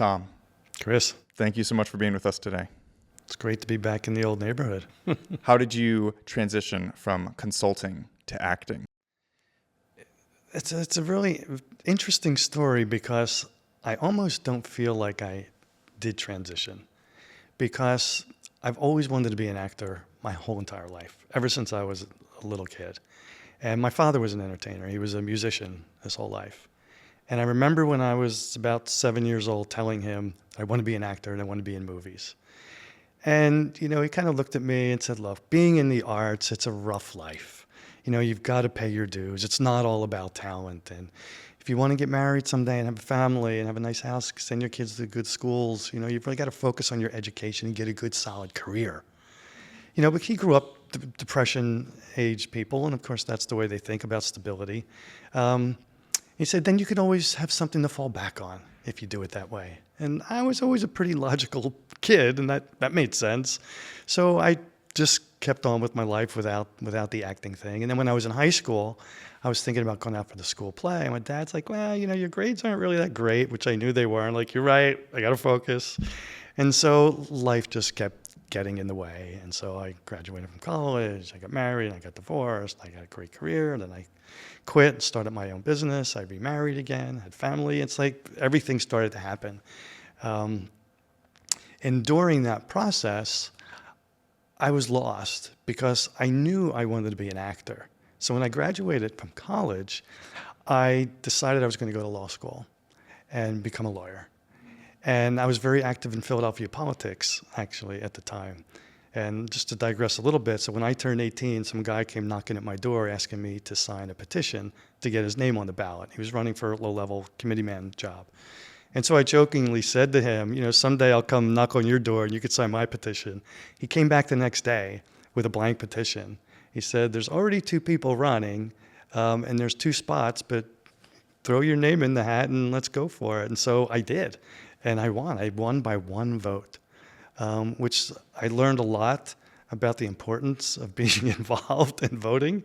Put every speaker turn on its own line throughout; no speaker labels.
Tom,
Chris,
thank you so much for being with us today.
it's great to be back in the old neighborhood.
How did you transition from consulting to acting?
It's a really interesting story because I almost don't feel like I did transition, because I've always wanted to be an actor my whole entire life, ever since I was a little kid. And my father was an entertainer. He was a musician his whole life. And I remember when I was about 7 years old telling him I want to be an actor and I want to be in movies. And, he kind of looked at me and said, look, being in the arts, it's a rough life. You've got to pay your dues. It's not all about talent. And if you want to get married someday and have a family and have a nice house, send your kids to good schools, you've really got to focus on your education and get a good, solid career. But he grew up Depression-age people, and of course that's the way they think about stability. He said, then you could always have something to fall back on if you do it that way. And I was always a pretty logical kid, and that made sense. So I just kept on with my life without the acting thing. And then when I was in high school, I was thinking about going out for the school play. And my dad's like, well, your grades aren't really that great, which I knew they weren't. Like, you're right, I got to focus. And so life just kept getting in the way. And so I graduated from college, I got married, I got divorced, I got a great career, and then I quit and started my own business. I remarried again, had family. It's like everything started to happen. And during that process, I was lost because I knew I wanted to be an actor. So when I graduated from college, I decided I was going to go to law school and become a lawyer. And I was very active in Philadelphia politics, actually, at the time. And just to digress a little bit, so when I turned 18, some guy came knocking at my door asking me to sign a petition to get his name on the ballot. He was running for a low-level committeeman job. And so I jokingly said to him, someday I'll come knock on your door and you could sign my petition. He came back the next day with a blank petition. He said, there's already 2 people running, and there's 2 spots, but throw your name in the hat and let's go for it. And so I did. And I won. I won by 1 vote, which I learned a lot about the importance of being involved in voting.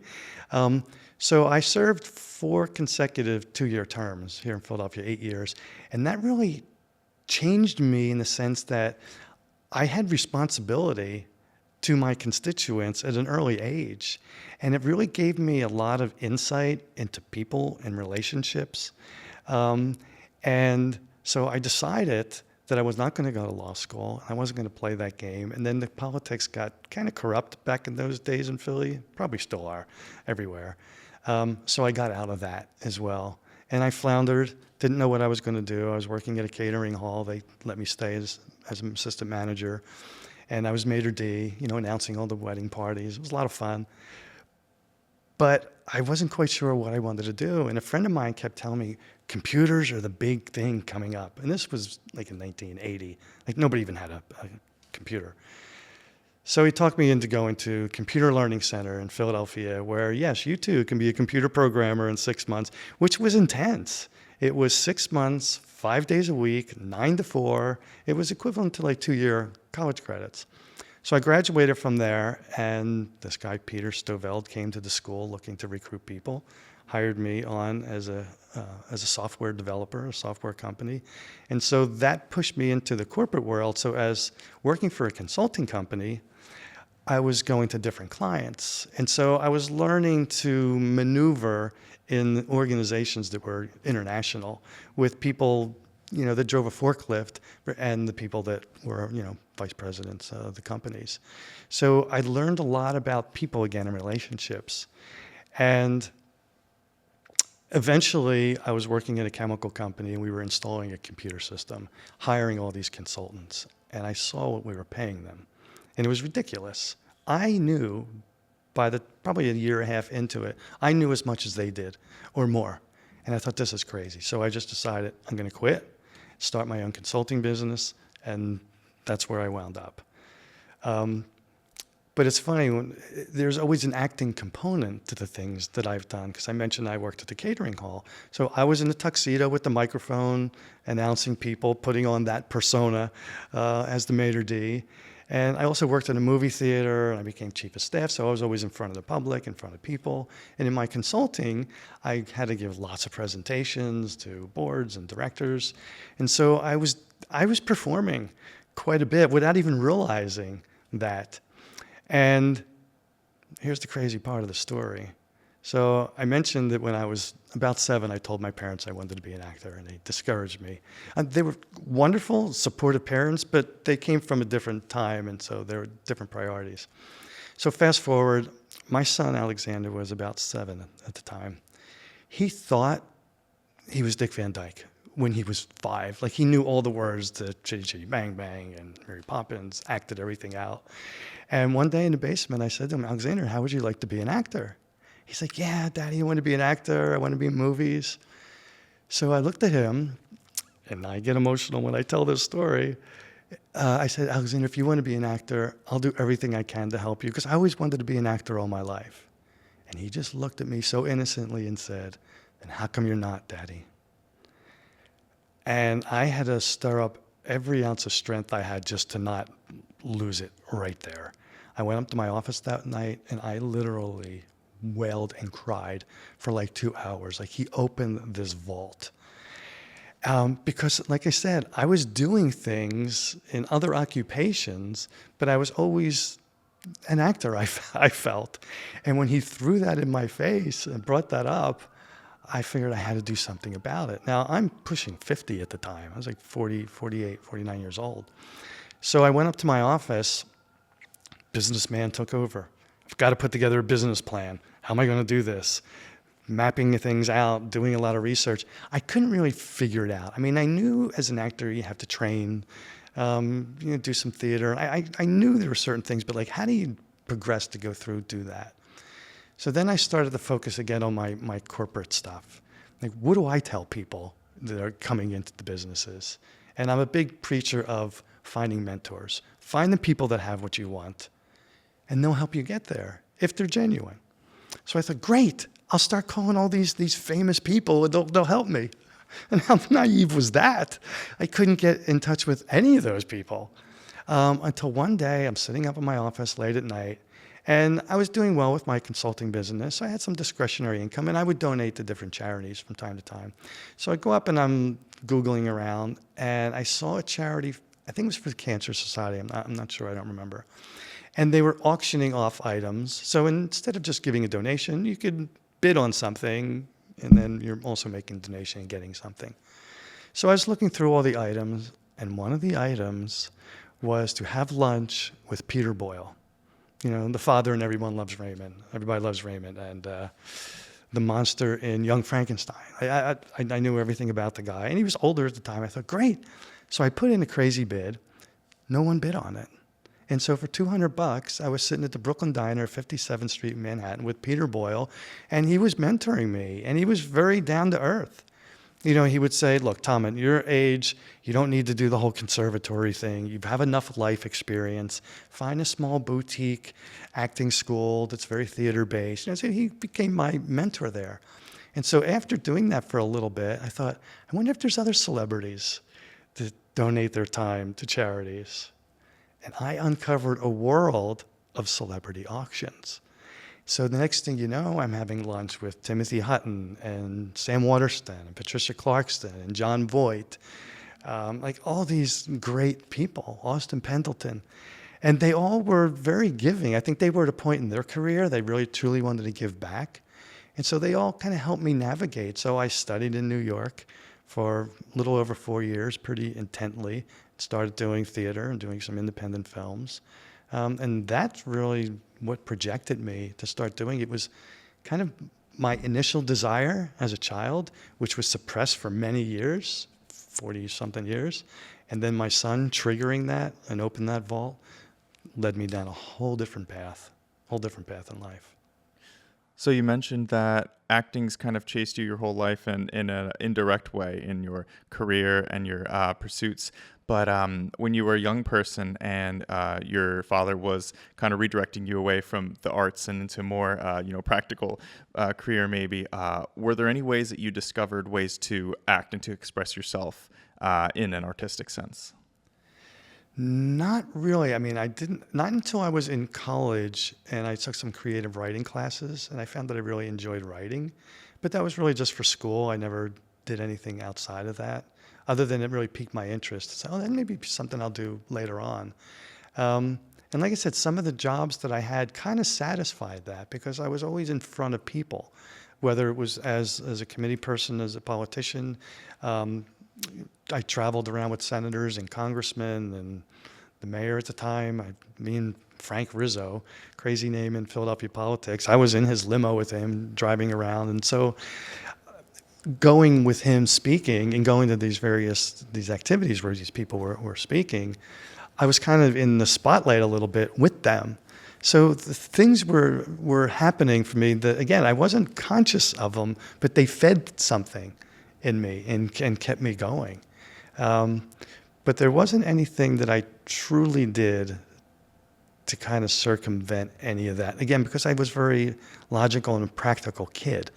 So I served 4 consecutive 2-year terms here in Philadelphia, 8 years. And that really changed me in the sense that I had responsibility to my constituents at an early age. And it really gave me a lot of insight into people and relationships. And so I decided that I was not going to go to law school. I wasn't going to play that game. And then the politics got kind of corrupt back in those days in Philly, probably still are everywhere. So I got out of that as well. And I floundered, didn't know what I was going to do. I was working at a catering hall. They let me stay as an assistant manager. And I was maitre d', announcing all the wedding parties. It was a lot of fun. But I wasn't quite sure what I wanted to do. And a friend of mine kept telling me, computers are the big thing coming up. And this was like in 1980. Like nobody even had a computer. So he talked me into going to Computer Learning Center in Philadelphia, where, yes, you too can be a computer programmer in 6 months, which was intense. It was 6 months, 5 days a week, 9 to 4. It was equivalent to like 2-year college credits. So I graduated from there, and this guy, Peter Stoveld, came to the school looking to recruit people, hired me on as a software developer, a software company. And so that pushed me into the corporate world. So as working for a consulting company, I was going to different clients. And so I was learning to maneuver in organizations that were international with people, that drove a forklift and the people that were, vice presidents of the companies. So I learned a lot about people again and relationships. And eventually I was working at a chemical company and we were installing a computer system, hiring all these consultants. And I saw what we were paying them. And it was ridiculous. I knew probably a year and a half into it, I knew as much as they did or more. And I thought, this is crazy. So I just decided I'm going to quit, start my own consulting business, and that's where I wound up. But it's funny, there's always an acting component to the things that I've done, because I mentioned I worked at the catering hall. So I was in the tuxedo with the microphone, announcing people, putting on that persona as the maitre d'. And I also worked in a movie theater, and I became chief of staff, so I was always in front of the public, in front of people. And in my consulting, I had to give lots of presentations to boards and directors. And so I was was performing quite a bit without even realizing that. And here's the crazy part of the story. So I mentioned that when I was about 7, I told my parents I wanted to be an actor, and they discouraged me. And they were wonderful, supportive parents, but they came from a different time, and so there were different priorities. So fast forward, my son Alexander was about 7 at the time. He thought he was Dick Van Dyke when he was 5. Like, he knew all the words to Chitty Chitty Bang Bang and Mary Poppins, acted everything out. And one day in the basement, I said to him, Alexander, how would you like to be an actor? He's like, yeah, Daddy, I want to be an actor. I want to be in movies. So I looked at him, and I get emotional when I tell this story. I said, Alexander, if you want to be an actor, I'll do everything I can to help you, because I always wanted to be an actor all my life. And he just looked at me so innocently and said, then how come you're not, Daddy? And I had to stir up every ounce of strength I had just to not lose it right there. I went up to my office that night, and I literally wailed and cried for like 2 hours. Like, he opened this vault. Because, like I said, I was doing things in other occupations, but I was always an actor, I felt. And when he threw that in my face and brought that up, I figured I had to do something about it. Now, I'm pushing 50 at the time. I was like 40, 48, 49 years old. So I went up to my office. Businessman took over. I've got to put together a business plan. How am I going to do this? Mapping things out, doing a lot of research. I couldn't really figure it out. I mean, I knew as an actor you have to train, do some theater. I knew there were certain things, but like, how do you progress to go through, do that? So then I started to focus again on my corporate stuff. Like, what do I tell people that are coming into the businesses? And I'm a big preacher of finding mentors. Find the people that have what you want, and they'll help you get there if they're genuine. So I thought, great, I'll start calling all these famous people, and they'll help me. And how naive was that? I couldn't get in touch with any of those people until one day I'm sitting up in my office late at night, and I was doing well with my consulting business. I had some discretionary income, and I would donate to different charities from time to time. So I go up and I'm Googling around, and I saw a charity, I think it was for the Cancer Society, I'm not sure, I don't remember. And they were auctioning off items. So instead of just giving a donation, you could bid on something, and then you're also making a donation and getting something. So I was looking through all the items, and one of the items was to have lunch with Peter Boyle. You know, the father in Everyone Loves Raymond. Everybody loves Raymond. And the monster in Young Frankenstein. I knew everything about the guy. And he was older at the time. I thought, great. So I put in a crazy bid. No one bid on it. And so for $200, I was sitting at the Brooklyn Diner, 57th Street in Manhattan, with Peter Boyle, and he was mentoring me, and he was very down to earth. You know, he would say, look, Tom, at your age, you don't need to do the whole conservatory thing. You have enough life experience. Find a small boutique acting school that's very theater-based. You know, so he became my mentor there. And so after doing that for a little bit, I thought, I wonder if there's other celebrities that donate their time to charities. And I uncovered a world of celebrity auctions. So the next thing you know, I'm having lunch with Timothy Hutton and Sam Waterston and Patricia Clarkston and John Voight, like all these great people, Austin Pendleton. And they all were very giving. I think they were at a point in their career, they really truly wanted to give back. And so they all kind of helped me navigate. So I studied in New York for a little over 4 years, pretty intently. Started doing theater and doing some independent films. And that's really what projected me to start doing. It was kind of my initial desire as a child, which was suppressed for many years, 40-something years. And then my son triggering that and opening that vault led me down a whole different path in life.
So you mentioned that acting's kind of chased you your whole life and in an indirect way in your career and your pursuits. But when you were a young person and your father was kind of redirecting you away from the arts and into more, practical career maybe, were there any ways that you discovered ways to act and to express yourself in an artistic sense?
Not really. I mean, not until I was in college and I took some creative writing classes, and I found that I really enjoyed writing. But that was really just for school. I never did anything outside of that. other than it really piqued my interest. So that may be something I'll do later on. And like I said, some of the jobs that I had kind of satisfied that because I was always in front of people, whether it was as a committee person, as a politician. I traveled around with senators and congressmen and the mayor at the time. Me and Frank Rizzo, crazy name in Philadelphia politics. I was in his limo with him driving around. And so going with him speaking and going to these activities where these people were speaking, I was kind of in the spotlight a little bit with them. So the things were happening for me that, again, I wasn't conscious of them, but they fed something in me and kept me going. But there wasn't anything that I truly did to kind of circumvent any of that. Again, because I was very logical and a practical kid.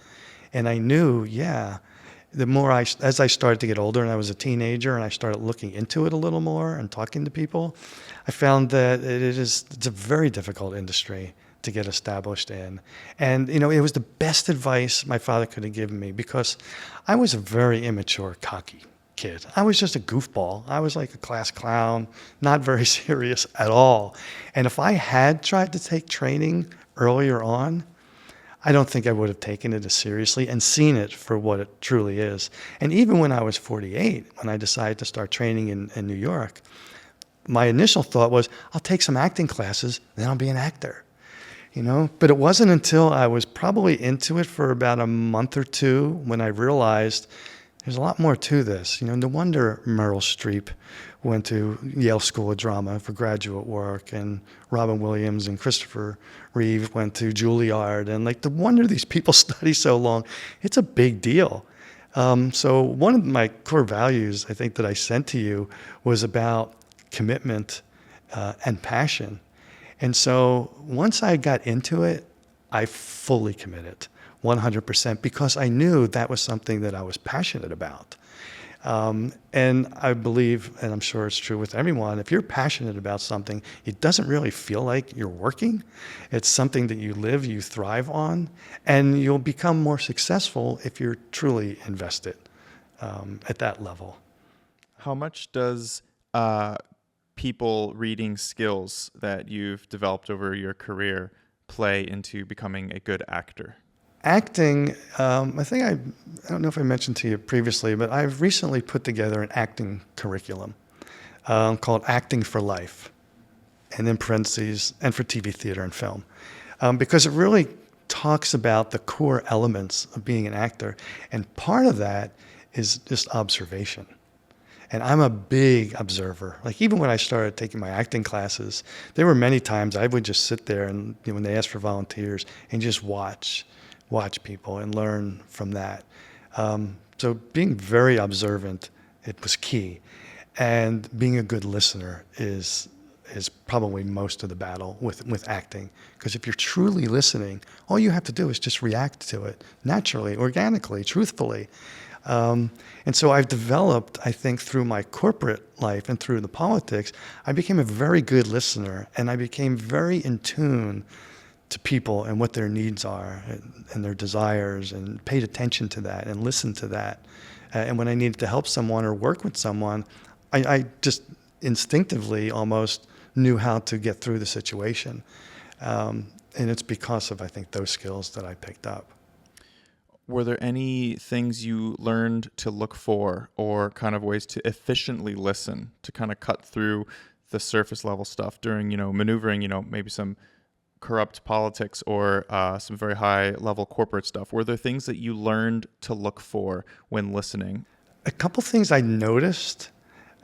And I knew, the more as I started to get older and I was a teenager and I started looking into it a little more and talking to people, I found that it's a very difficult industry to get established in. And, it was the best advice my father could have given me because I was a very immature, cocky kid. I was just a goofball. I was like a class clown, not very serious at all. And if I had tried to take training earlier on, I don't think I would have taken it as seriously and seen it for what it truly is. And even when I was 48, when I decided to start training in New York, my initial thought was, I'll take some acting classes, then I'll be an actor. But it wasn't until I was probably into it for about a month or two when I realized there's a lot more to this. No wonder Meryl Streep went to Yale School of Drama for graduate work, and Robin Williams and Christopher Reeve went to Juilliard. And no wonder these people study so long. It's a big deal. So one of my core values, I think, that I sent to you was about commitment and passion. And so once I got into it, I fully committed 100% because I knew that was something that I was passionate about. And I believe, and I'm sure it's true with everyone, if you're passionate about something, it doesn't really feel like you're working. It's something that you live, you thrive on, and you'll become more successful if you're truly invested at that level.
How much does people reading skills that you've developed over your career play into becoming a good actor?
Acting, I think I don't know if I mentioned to you previously, but I've recently put together an acting curriculum called Acting for Life, and in parentheses, and for TV, theater, and film, because it really talks about the core elements of being an actor, and part of that is just observation. And I'm a big observer. Even when I started taking my acting classes, there were many times I would just sit there and when they asked for volunteers and just watch people and learn from that. So being very observant, it was key. And being a good listener is probably most of the battle with acting. Because if you're truly listening, all you have to do is just react to it naturally, organically, truthfully. And so I've developed, I think, through my corporate life and through the politics, I became a very good listener, and I became very in tune to people and what their needs are and their desires, and paid attention to that and listened to that. And when I needed to help someone or work with someone, I just instinctively almost knew how to get through the situation. And it's because of, I think, those skills that I picked up.
Were there any things you learned to look for, or kind of ways to efficiently listen to kind of cut through the surface level stuff during, maneuvering, maybe some corrupt politics or some very high level corporate stuff? Were there things that you learned to look for when listening?
A couple things I noticed,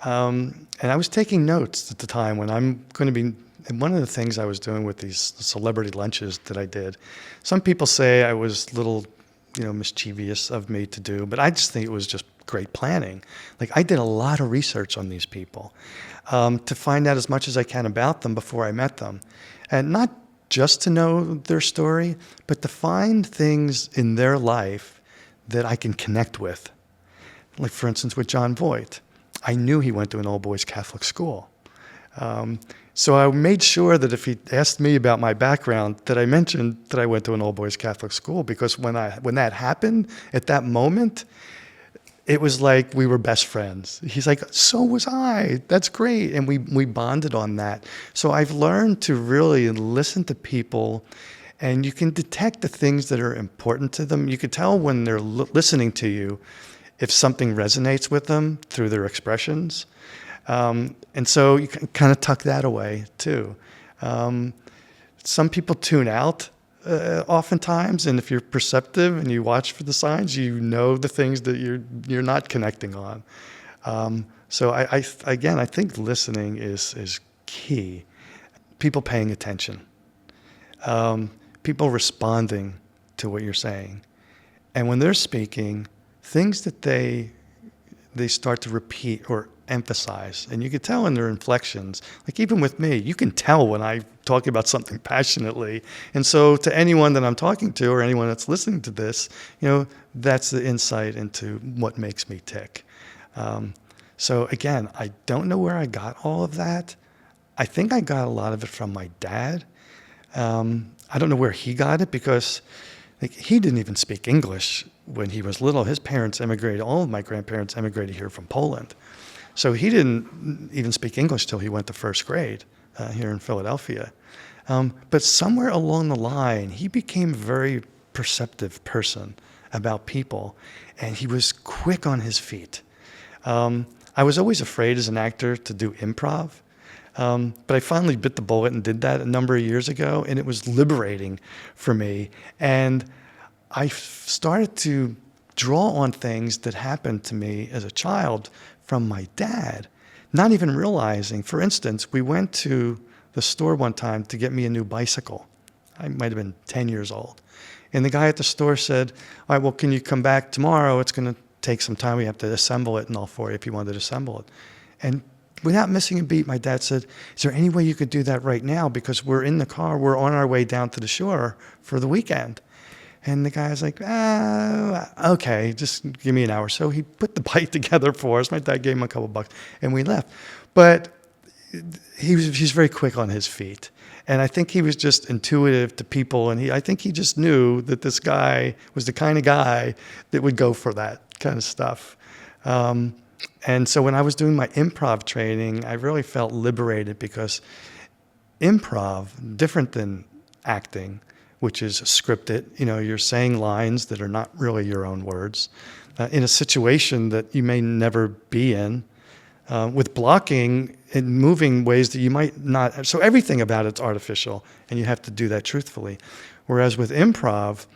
and I was taking notes at the time when I'm going to be, and one of the things I was doing with these celebrity lunches that I did, some people say I was a little, mischievous of me to do, but I just think it was just great planning. I did a lot of research on these people to find out as much as I can about them before I met them. And not just to know their story, but to find things in their life that I can connect with. For instance, with Jon Voight. I knew he went to an all-boys Catholic school. So I made sure that if he asked me about my background, that I mentioned that I went to an all-boys Catholic school, because when that happened, at that moment, it was like we were best friends. He's like, so was I. That's great. And we bonded on that. So I've learned to really listen to people, and you can detect the things that are important to them. You can tell when they're listening to you if something resonates with them through their expressions. And so you can kind of tuck that away too. Some people tune out oftentimes, and if you're perceptive and you watch for the signs, you know the things that you're not connecting on. So I think listening is key. People paying attention, people responding to what you're saying, and when they're speaking, things that they start to repeat or emphasize, and you can tell in their inflections. Like even with me, you can tell when I'm talking about something passionately. And so to anyone that I'm talking to or anyone that's listening to this, that's the insight into what makes me tick. So again, I don't know where I got all of that. I think I got a lot of it from my dad. I don't know where he got it, because he didn't even speak English when he was little. His parents emigrated. All of my grandparents emigrated here from Poland. So he didn't even speak English till he went to first grade here in Philadelphia. But somewhere along the line, he became a very perceptive person about people, and he was quick on his feet. I was always afraid as an actor to do improv, but I finally bit the bullet and did that a number of years ago, and it was liberating for me. And I started to draw on things that happened to me as a child from my dad, not even realizing. For instance, we went to the store one time to get me a new bicycle. I might have been 10 years old. And the guy at the store said, all right, well, can you come back tomorrow? It's going to take some time. We have to assemble it and all for you if you wanted to assemble it. And without missing a beat, my dad said, is there any way you could do that right now? Because we're in the car. We're on our way down to the shore for the weekend. And the guy was like, okay, just give me an hour. So he put the bike together for us. My dad gave him a couple bucks, and we left. But he's very quick on his feet. And I think he was just intuitive to people. And I think he just knew that this guy was the kind of guy that would go for that kind of stuff. And so when I was doing my improv training, I really felt liberated, because improv, different than acting, which is scripted. You're saying lines that are not really your own words in a situation that you may never be in, with blocking and moving ways that you might not. So everything about it's artificial, and you have to do that truthfully. Whereas with improv,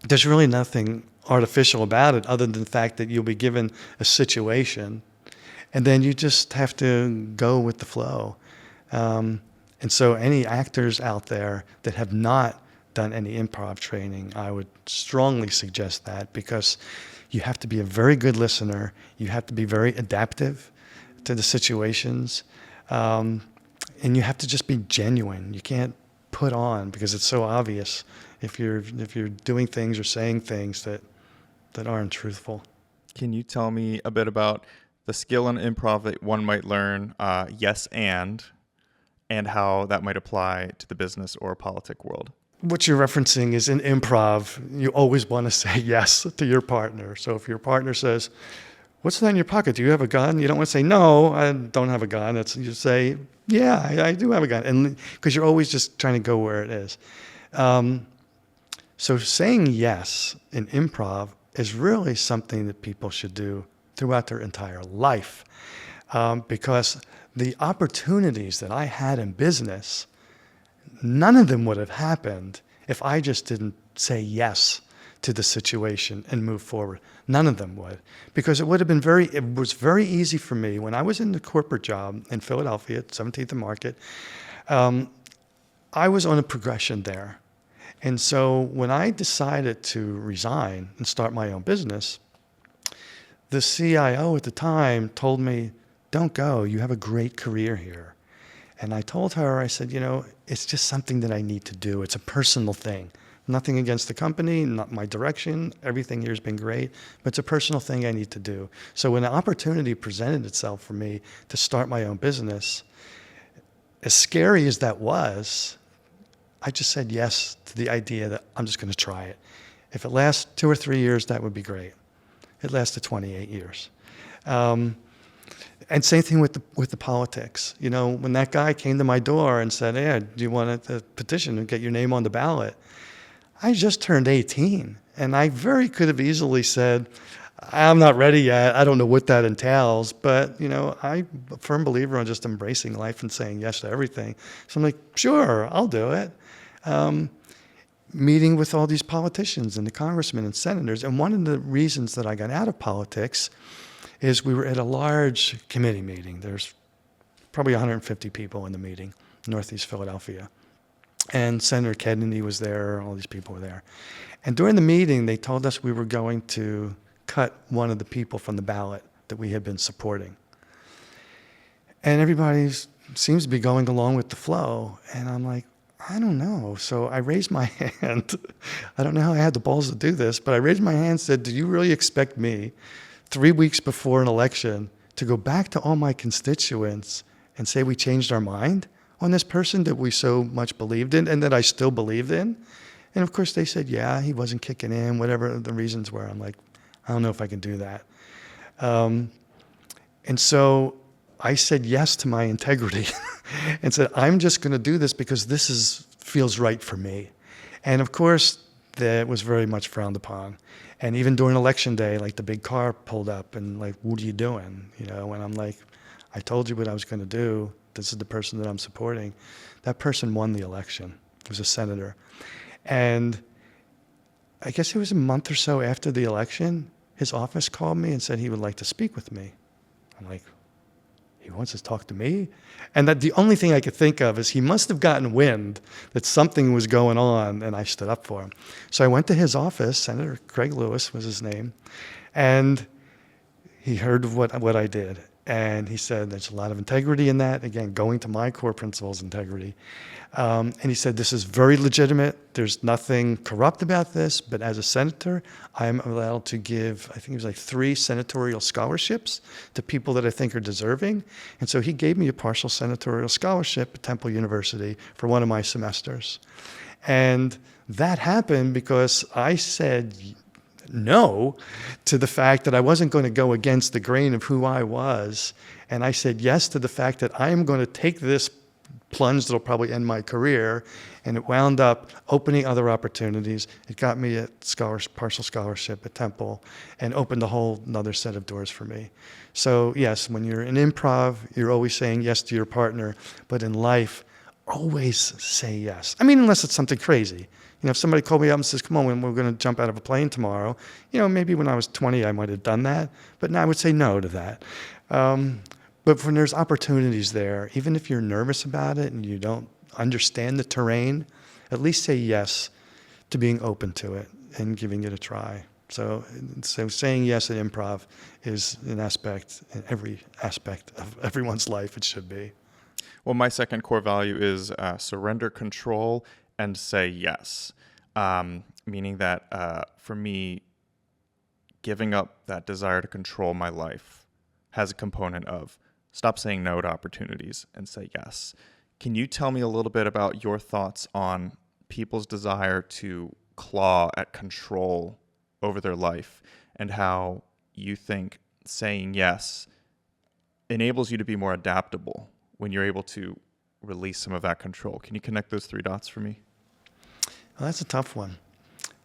there's really nothing artificial about it other than the fact that you'll be given a situation, and then you just have to go with the flow. And so any actors out there that have not done any improv training, I would strongly suggest that, because you have to be a very good listener. You have to be very adaptive to the situations. And you have to just be genuine. You can't put on, because it's so obvious if you're doing things or saying things that aren't truthful.
Can you tell me a bit about the skill in improv that one might learn, yes and how that might apply to the business or politic world?
What you're referencing is in improv, you always want to say yes to your partner. So if your partner says, what's that in your pocket? Do you have a gun? You don't want to say, no, I don't have a gun. You say, yeah, I do have a gun. And because you're always just trying to go where it is. So saying yes in improv is really something that people should do throughout their entire life. Because the opportunities that I had in business, none of them would have happened if I just didn't say yes to the situation and move forward. None of them would, because it was very easy for me when I was in the corporate job in Philadelphia at 17th and Market. I was on a progression there. And so when I decided to resign and start my own business, the CIO at the time told me, don't go, you have a great career here. And I told her, I said, it's just something that I need to do. It's a personal thing. Nothing against the company, not my direction. Everything here has been great, but it's a personal thing I need to do. So when the opportunity presented itself for me to start my own business, as scary as that was, I just said yes to the idea that I'm just going to try it. If it lasts 2 or 3 years, that would be great. It lasted 28 years. And same thing with the politics. You know, when that guy came to my door and said, "Hey, do you want a petition and get your name on the ballot?" I just turned 18, and I very could have easily said, "I'm not ready yet. I don't know what that entails." But, you know, I'm a firm believer in just embracing life and saying yes to everything. So I'm like, sure, I'll do it. Meeting with all these politicians and the congressmen and senators. And one of the reasons that I got out of politics is we were at a large committee meeting. There's probably 150 people in the meeting, Northeast Philadelphia. And Senator Kennedy was there, all these people were there. And during the meeting, they told us we were going to cut one of the people from the ballot that we had been supporting. And everybody seems to be going along with the flow. And I'm like, I don't know. So I raised my hand. I don't know how I had the balls to do this, but I raised my hand and said, do you really expect me 3 weeks before an election to go back to all my constituents and say we changed our mind on this person that we so much believed in and that I still believed in? And of course they said, yeah, he wasn't kicking in, whatever the reasons were. I'm like, I don't know if I can do that. And so I said yes to my integrity and said, I'm just going to do this because feels right for me. And of course, that was very much frowned upon. And even during election day, like the big car pulled up and like, what are you doing? You know, and I'm like, I told you what I was going to do. This is the person that I'm supporting. That person won the election. He was a senator. And I guess it was a month or so after the election, his office called me and said he would like to speak with me. I'm like, he wants to talk to me? And that the only thing I could think of is he must have gotten wind that something was going on, and I stood up for him. So I went to his office, Senator Craig Lewis was his name, and he heard what I did. And he said, there's a lot of integrity in that. Again, going to my core principles, integrity. And he said, this is very legitimate. There's nothing corrupt about this. But as a senator, I'm allowed to give, I think it was like 3 senatorial scholarships to people that I think are deserving. And so he gave me a partial senatorial scholarship at Temple University for one of my semesters. And that happened because I said no to the fact that I wasn't going to go against the grain of who I was. And I said yes to the fact that I am going to take this plunge that'll probably end my career. And it wound up opening other opportunities. It got me a partial scholarship at Temple and opened a whole another set of doors for me. So yes, when you're in improv, you're always saying yes to your partner. But in life, always say yes. I mean, unless it's something crazy. You know, if somebody called me up and says, come on, we're going to jump out of a plane tomorrow, you know, maybe when I was 20, I might have done that. But now I would say no to that. But when there's opportunities there, even if you're nervous about it and you don't understand the terrain, at least say yes to being open to it and giving it a try. So saying yes in improv is an aspect, in every aspect of everyone's life, it should be.
Well, my second core value is surrender control and say yes, meaning that for me, giving up that desire to control my life has a component of stop saying no to opportunities and say yes. Can you tell me a little bit about your thoughts on people's desire to claw at control over their life and how you think saying yes enables you to be more adaptable when you're able to release some of that control? Can you connect those 3 dots for me?
Well, that's a tough one.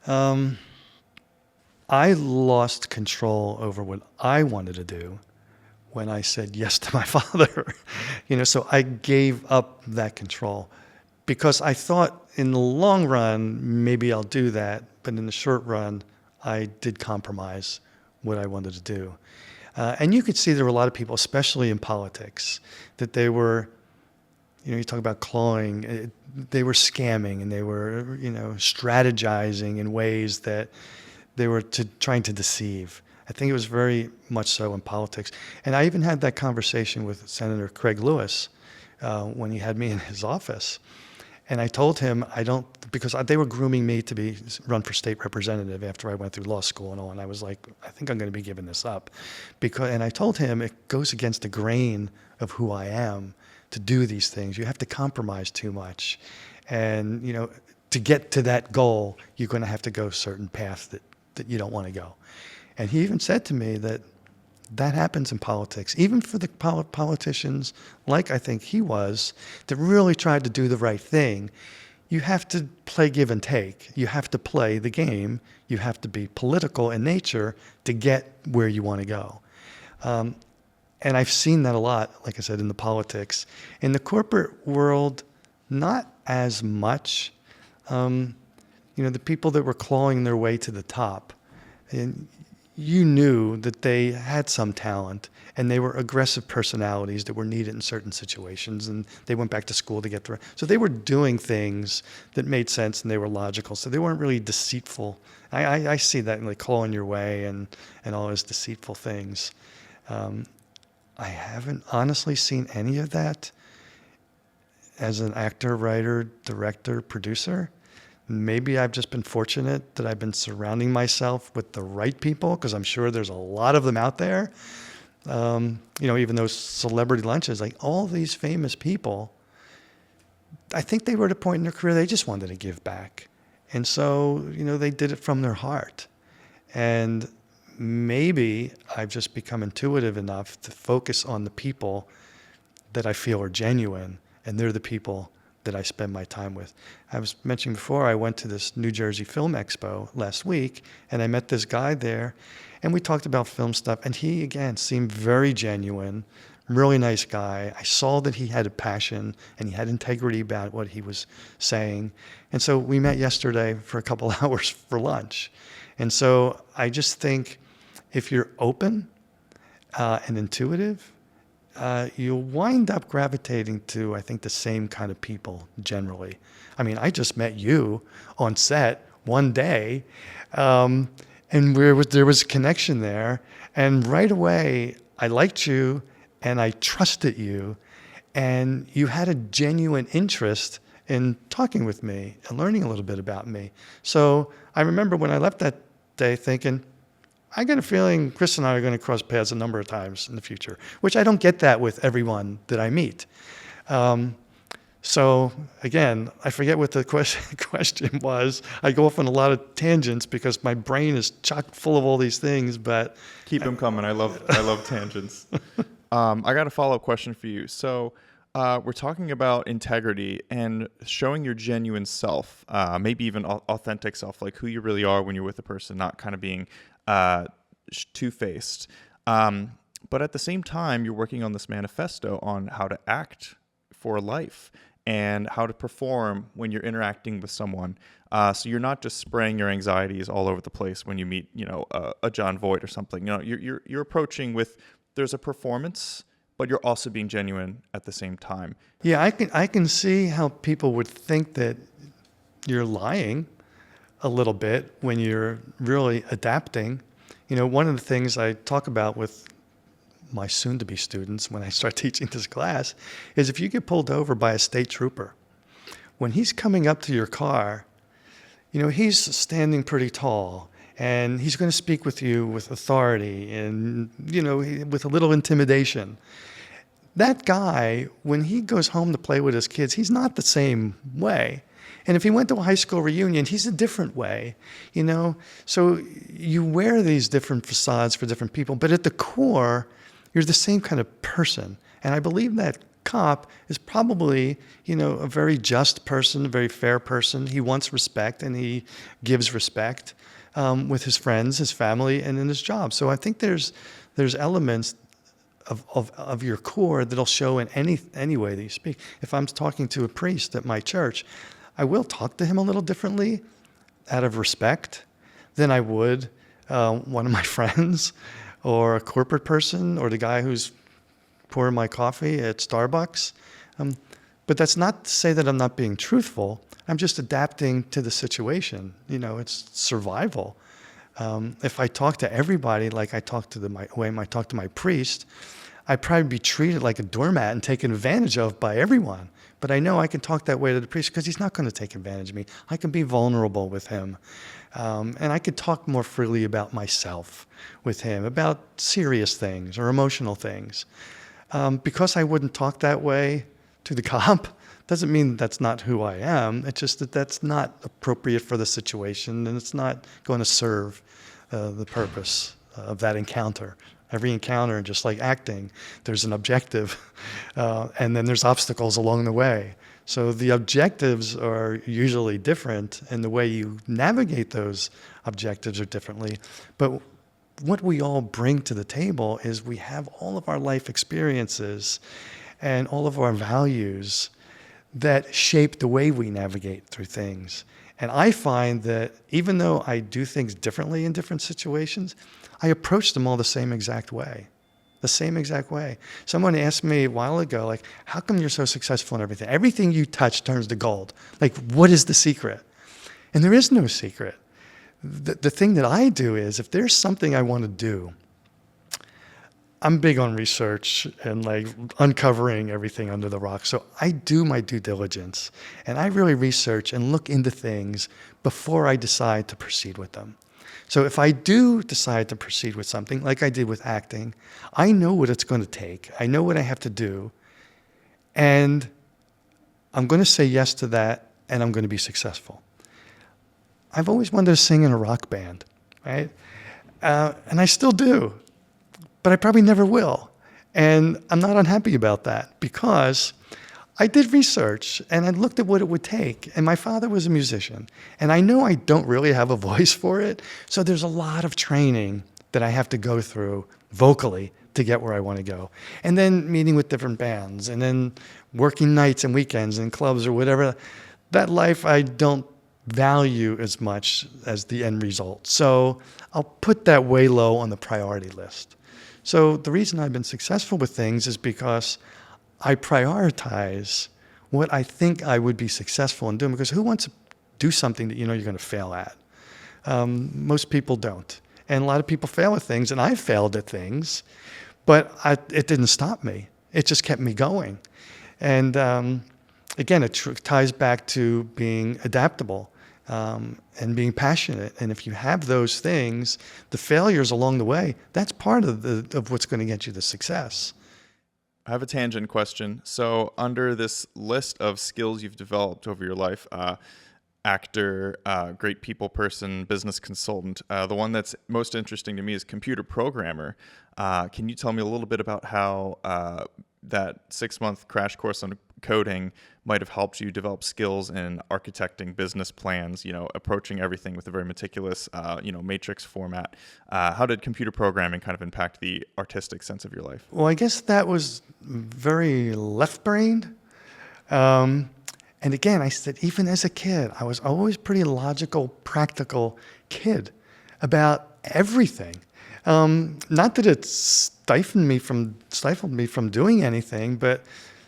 I lost control over what I wanted to do when I said yes to my father. You know, so I gave up that control because I thought in the long run, maybe I'll do that. But in the short run, I did compromise what I wanted to do. And you could see there were a lot of people, especially in politics, that they were, you know, you talk about clawing, they were scamming and they were, you know, strategizing in ways that they were trying to deceive. I think it was very much so in politics. And I even had that conversation with Senator Craig Lewis when he had me in his office. And I told him because they were grooming me to run for state representative after I went through law school and all. And I was like, I think I'm going to be giving this up. And I told him it goes against the grain of who I am to do these things. You have to compromise too much. And, you know, to get to that goal, you're going to have to go a certain path that you don't want to go. And he even said to me that that happens in politics, even for the politicians like I think he was, that really tried to do the right thing. You have to play give and take. You have to play the game. You have to be political in nature to get where you want to go. And I've seen that a lot, like I said, in the politics. In the corporate world, not as much. The people that were clawing their way to the top, and you knew that they had some talent and they were aggressive personalities that were needed in certain situations, and they went back to school to get through. So they were doing things that made sense and they were logical. So they weren't really deceitful. I see that in like clawing your way and all those deceitful things. I haven't honestly seen any of that as an actor, writer, director, producer. Maybe I've just been fortunate that I've been surrounding myself with the right people, because I'm sure there's a lot of them out there. Even those celebrity lunches, like all these famous people, I think they were at a point in their career they just wanted to give back. And so, they did it from their heart. And maybe I've just become intuitive enough to focus on the people that I feel are genuine, and they're the people that I spend my time with. I was mentioning before, I went to this New Jersey Film Expo last week, and I met this guy there, and we talked about film stuff, and he, again, seemed very genuine, really nice guy. I saw that he had a passion, and he had integrity about what he was saying. And so we met yesterday for a couple hours for lunch. And so I just think if you're open and intuitive, you'll wind up gravitating to, I think, the same kind of people generally. I mean, I just met you on set one day, and there was a connection there. And right away, I liked you, and I trusted you, and you had a genuine interest in talking with me and learning a little bit about me. So I remember when I left that day thinking, I got a feeling Chris and I are going to cross paths a number of times in the future, which I don't get that with everyone that I meet. So again, I forget what the question was. I go off on a lot of tangents because my brain is chock full of all these things, but
Keep them coming. I love tangents. I got a follow-up question for you. So we're talking about integrity and showing your genuine self, maybe even authentic self, like who you really are when you're with a person, not kind of being two-faced. But at the same time, you're working on this manifesto on how to act for life and how to perform when you're interacting with someone. So you're not just spraying your anxieties all over the place when you meet, a Jon Voight or something. You're approaching with, there's a performance, but you're also being genuine at the same time.
Yeah, I can see how people would think that you're lying a little bit when you're really adapting. One of the things I talk about with my soon-to-be students when I start teaching this class is if you get pulled over by a state trooper, when he's coming up to your car, he's standing pretty tall, and he's going to speak with you with authority and, with a little intimidation. That guy, when he goes home to play with his kids, he's not the same way. And if he went to a high school reunion, he's a different way, So you wear these different facades for different people, but at the core, you're the same kind of person. And I believe that cop is probably, a very just person, a very fair person. He wants respect, and he gives respect with his friends, his family, and in his job. So I think there's elements of your core that'll show in any way that you speak. If I'm talking to a priest at my church, I will talk to him a little differently out of respect than I would one of my friends or a corporate person or the guy who's pouring my coffee at Starbucks. But that's not to say that I'm not being truthful. I'm just adapting to the situation. It's survival. If I talk to everybody like I talk to my priest, I'd probably be treated like a doormat and taken advantage of by everyone. But I know I can talk that way to the priest because he's not going to take advantage of me. I can be vulnerable with him. And I could talk more freely about myself with him, about serious things or emotional things. Because I wouldn't talk that way to the cop doesn't mean that's not who I am. It's just that that's not appropriate for the situation, and it's not going to serve the purpose of that encounter. Every encounter, just like acting, there's an objective, and then there's obstacles along the way. So the objectives are usually different, and the way you navigate those objectives are differently. But what we all bring to the table is we have all of our life experiences and all of our values that shape the way we navigate through things. And I find that even though I do things differently in different situations, I approach them all the same exact way. The same exact way. Someone asked me a while ago, like, how come you're so successful in everything? Everything you touch turns to gold. Like, what is the secret? And there is no secret. The thing that I do is, if there's something I want to do, I'm big on research and like uncovering everything under the rock. So I do my due diligence, and I really research and look into things before I decide to proceed with them. So if I do decide to proceed with something, like I did with acting, I know what it's going to take. I know what I have to do, and I'm going to say yes to that, and I'm going to be successful. I've always wanted to sing in a rock band, right? And I still do, but I probably never will. And I'm not unhappy about that, because I did research and I looked at what it would take. And my father was a musician, and I know I don't really have a voice for it. So there's a lot of training that I have to go through vocally to get where I want to go. And then meeting with different bands, and then working nights and weekends in clubs or whatever. That life I don't value as much as the end result. So I'll put that way low on the priority list. So the reason I've been successful with things is because I prioritize what I think I would be successful in doing, because who wants to do something that you know you're going to fail at? Most people don't. And a lot of people fail at things, and I failed at things, but it didn't stop me. It just kept me going. And again, it ties back to being adaptable and being passionate. And if you have those things, the failures along the way, that's part of what's going to get you the success.
I have a tangent question. So under this list of skills you've developed over your life, actor, great people person, business consultant, the one that's most interesting to me is computer programmer. Can you tell me a little bit about how that 6-month crash course on coding might have helped you develop skills in architecting business plans, approaching everything with a very meticulous, matrix format? How did computer programming kind of impact the artistic sense of your life?
Well, I guess that was very left-brained. And again, I said, even as a kid, I was always pretty logical, practical kid about everything. Not that it stifled me from doing anything, but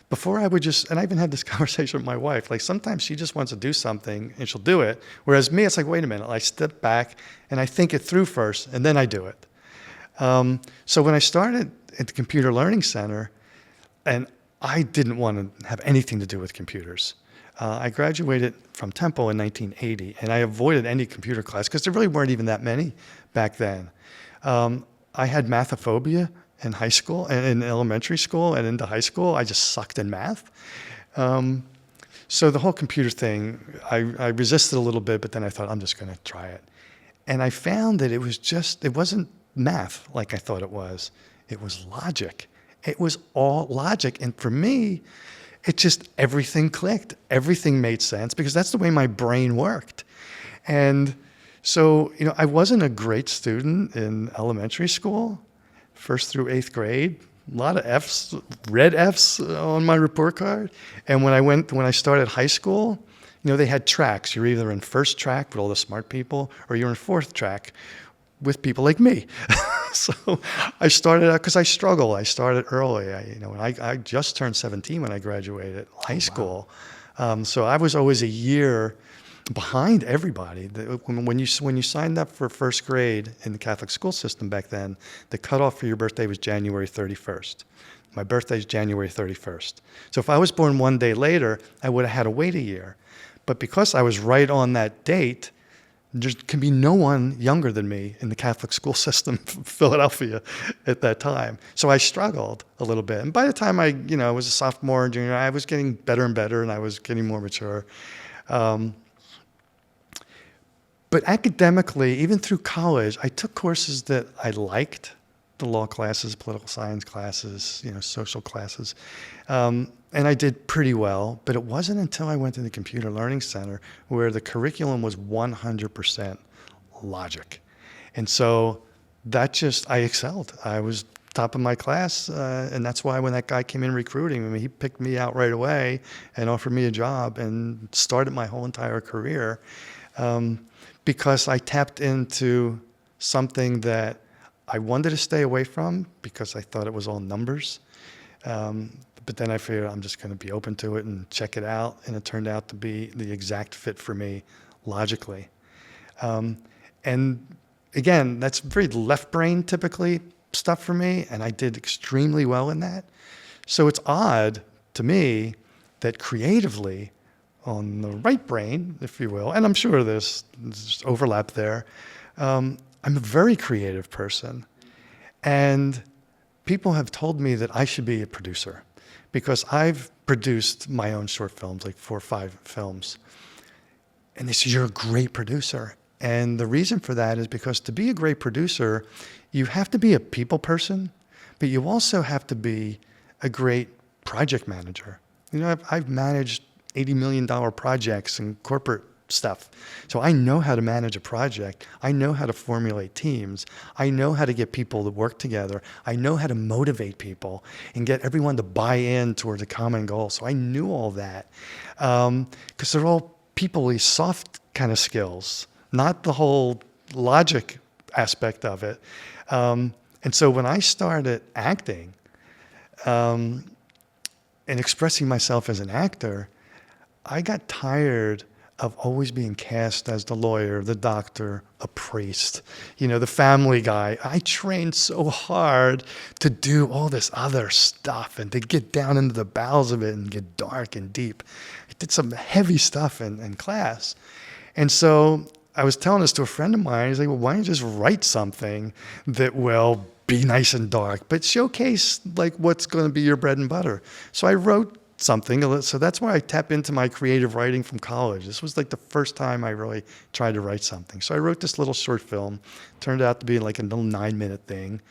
before I would and I even had this conversation with my wife, like sometimes she just wants to do something and she'll do it. Whereas me, it's like, wait a minute, I step back and I think it through first and then I do it. So when I started at the Computer Learning Center, and I didn't want to have anything to do with computers. I graduated from Temple in 1980, and I avoided any computer class because there really weren't even that many back then. I had mathophobia in high school and in elementary school and into high school. I just sucked in math. So the whole computer thing, I resisted a little bit, but then I thought, I'm just going to try it. And I found that it wasn't math like I thought it was. It was logic. It was all logic. And for me, everything clicked. Everything made sense because that's the way my brain worked. And so, I wasn't a great student in elementary school, 1st through 8th grade. A lot of Fs, red Fs on my report card. And when I started high school, they had tracks. You're either in 1st track with all the smart people, or you're in 4th track with people like me. So I started out because I struggled. I started early. I just turned 17 when I graduated high school. So I was always a year behind everybody. When you signed up for 1st grade in the Catholic school system back then, the cutoff for your birthday was January 31st. My birthday is January 31st. So if I was born one day later, I would have had to wait a year. But because I was right on that date, there can be no one younger than me in the Catholic school system, Philadelphia, at that time. So I struggled a little bit. And by the time I was a sophomore and junior, I was getting better and better, and I was getting more mature. But academically, even through college, I took courses that I liked, the law classes, political science classes, social classes. And I did pretty well, but it wasn't until I went to the Computer Learning Center where the curriculum was 100% logic. And so I excelled. I was top of my class, and that's why when that guy came in recruiting, I mean, he picked me out right away and offered me a job and started my whole entire career because I tapped into something that I wanted to stay away from because I thought it was all numbers. But then I figured I'm just going to be open to it and check it out, and it turned out to be the exact fit for me logically. And again, that's very left brain typically stuff for me, and I did extremely well in that. So it's odd to me that creatively on the right brain, if you will, and I'm sure there's overlap there, I'm a very creative person. And people have told me that I should be a producer because I've produced my own short films, like 4 or 5 films. And they say, you're a great producer. And the reason for that is because to be a great producer, you have to be a people person, but you also have to be a great project manager. I've managed $80 million projects and corporate stuff. So I know how to manage a project. I know how to formulate teams. I know how to get people to work together. I know how to motivate people and get everyone to buy in towards a common goal. So I knew all that because they're all people-y, soft kind of skills, not the whole logic aspect of it. And so when I started acting and expressing myself as an actor, I got tired of always being cast as the lawyer, the doctor, a priest, the family guy. I trained so hard to do all this other stuff and to get down into the bowels of it and get dark and deep. I did some heavy stuff in class. And so I was telling this to a friend of mine. He's like, well, why don't you just write something that will be nice and dark, but showcase like what's going to be your bread and butter. So I wrote something. So that's why I tap into my creative writing from college. This was like the first time I really tried to write something. So I wrote this little short film. Turned out to be like a little 9-minute thing.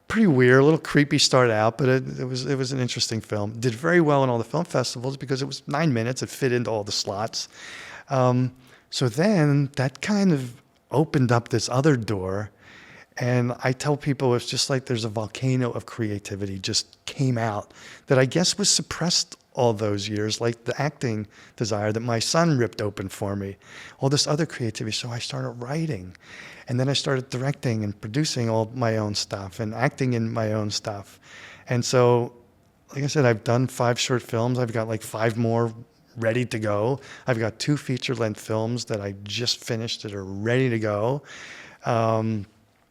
Pretty weird, a little creepy start out, but it was an interesting film. Did very well in all the film festivals because it was 9 minutes. It fit into all the slots. So then that kind of opened up this other door. And I tell people it's just like there's a volcano of creativity just came out that I guess was suppressed all those years, like the acting desire that my son ripped open for me, all this other creativity. So I started writing, and then I started directing and producing all my own stuff and acting in my own stuff. And so, like I said, I've done 5 short films. I've got like 5 more ready to go. I've got 2 feature-length films that I just finished that are ready to go.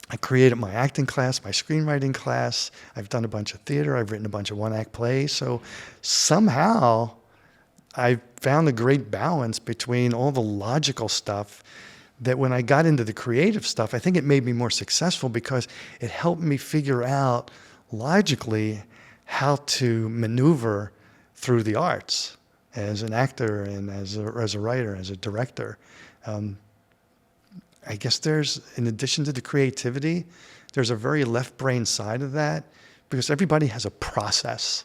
I created my acting class, my screenwriting class. I've done a bunch of theater. I've written a bunch of one-act plays. So somehow I found a great balance between all the logical stuff that when I got into the creative stuff, I think it made me more successful because it helped me figure out logically how to maneuver through the arts as an actor and as a writer, as a director. I guess in addition to the creativity, there's a very left brain side of that because everybody has a process,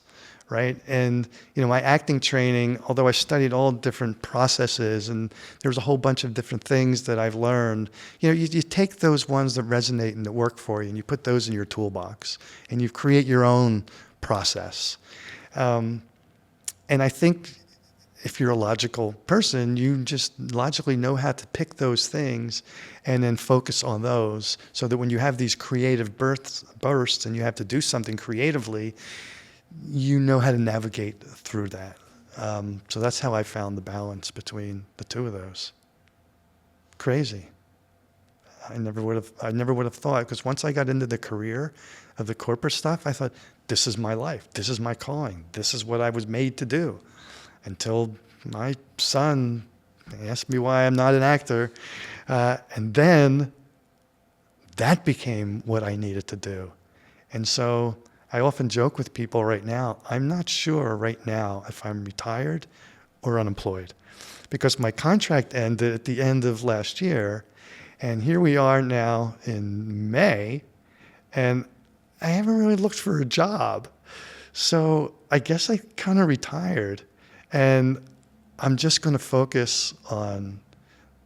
right? And, my acting training, although I studied all different processes and there's a whole bunch of different things that I've learned, you take those ones that resonate and that work for you and you put those in your toolbox and you create your own process. And I think if you're a logical person, you just logically know how to pick those things and then focus on those so that when you have these creative bursts and you have to do something creatively, you know how to navigate through that. So that's how I found the balance between the two of those. Crazy. I never would have thought, because once I got into the career of the corporate stuff, I thought, this is my life. This is my calling. This is what I was made to do. Until my son asked me why I'm not an actor. And then that became what I needed to do. And so I often joke with people right now, I'm not sure right now if I'm retired or unemployed, because my contract ended at the end of last year. And here we are now in May, and I haven't really looked for a job. So I guess I kind of retired, and I'm just going to focus on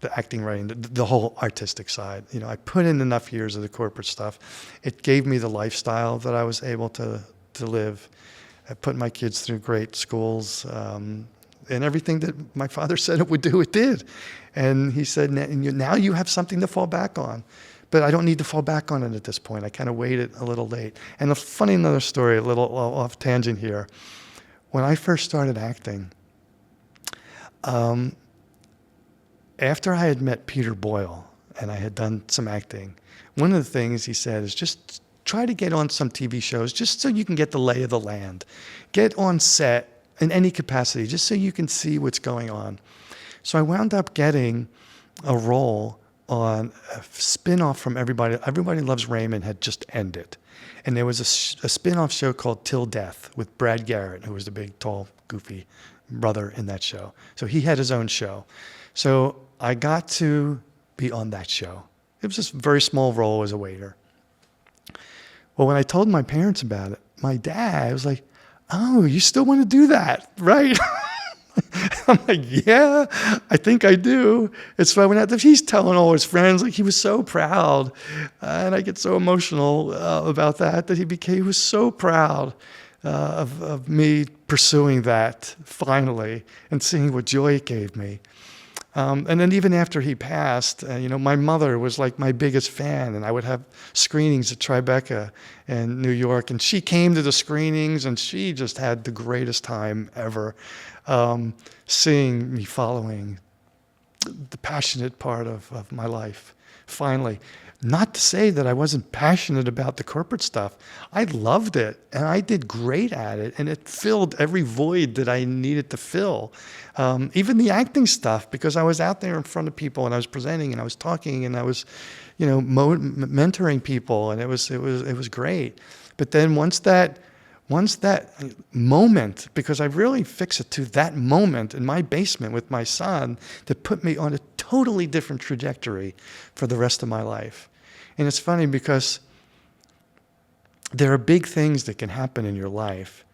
the acting, writing, the whole artistic side. You know, I put in enough years of the corporate stuff. It gave me the lifestyle that I was able to live. I put my kids through great schools, and everything that my father said it would do, it did. And he said, now you have something to fall back on. But I don't need to fall back on it at this point. I kind of waited a little late. And a funny another story, a little off tangent here. When I first started acting, after I had met Peter Boyle and I had done some acting, one of the things he said is just try to get on some TV shows just so you can get the lay of the land. Get on set in any capacity, just so you can see what's going on. So I wound up getting a role on a spin-off from Everybody Loves Raymond had just ended. And there was a spin-off show called Till Death with Brad Garrett, who was the big, tall, goofy brother in that show. So he had his own show. So I got to be on that show. It was just a very small role as a waiter. Well, when I told my parents about it, my dad was like, "Oh, you still want to do that, right?" I'm like, "Yeah, I think I do." It's so when he's telling all his friends, like he was so proud, and I get so emotional about that he was so proud of me pursuing that finally and seeing what joy it gave me. And then even after he passed, my mother was like my biggest fan, and I would have screenings at Tribeca in New York, and she came to the screenings, and she just had the greatest time ever, seeing me following the passionate part of my life, finally. Not to say that I wasn't passionate about the corporate stuff. I loved it, and I did great at it, and it filled every void that I needed to fill. Even the acting stuff, because I was out there in front of people, and I was presenting, and I was talking, and I was, mentoring people, and it was great. But then once that moment, because I really fix it to that moment in my basement with my son, that put me on a totally different trajectory for the rest of my life. And it's funny because there are big things that can happen in your life,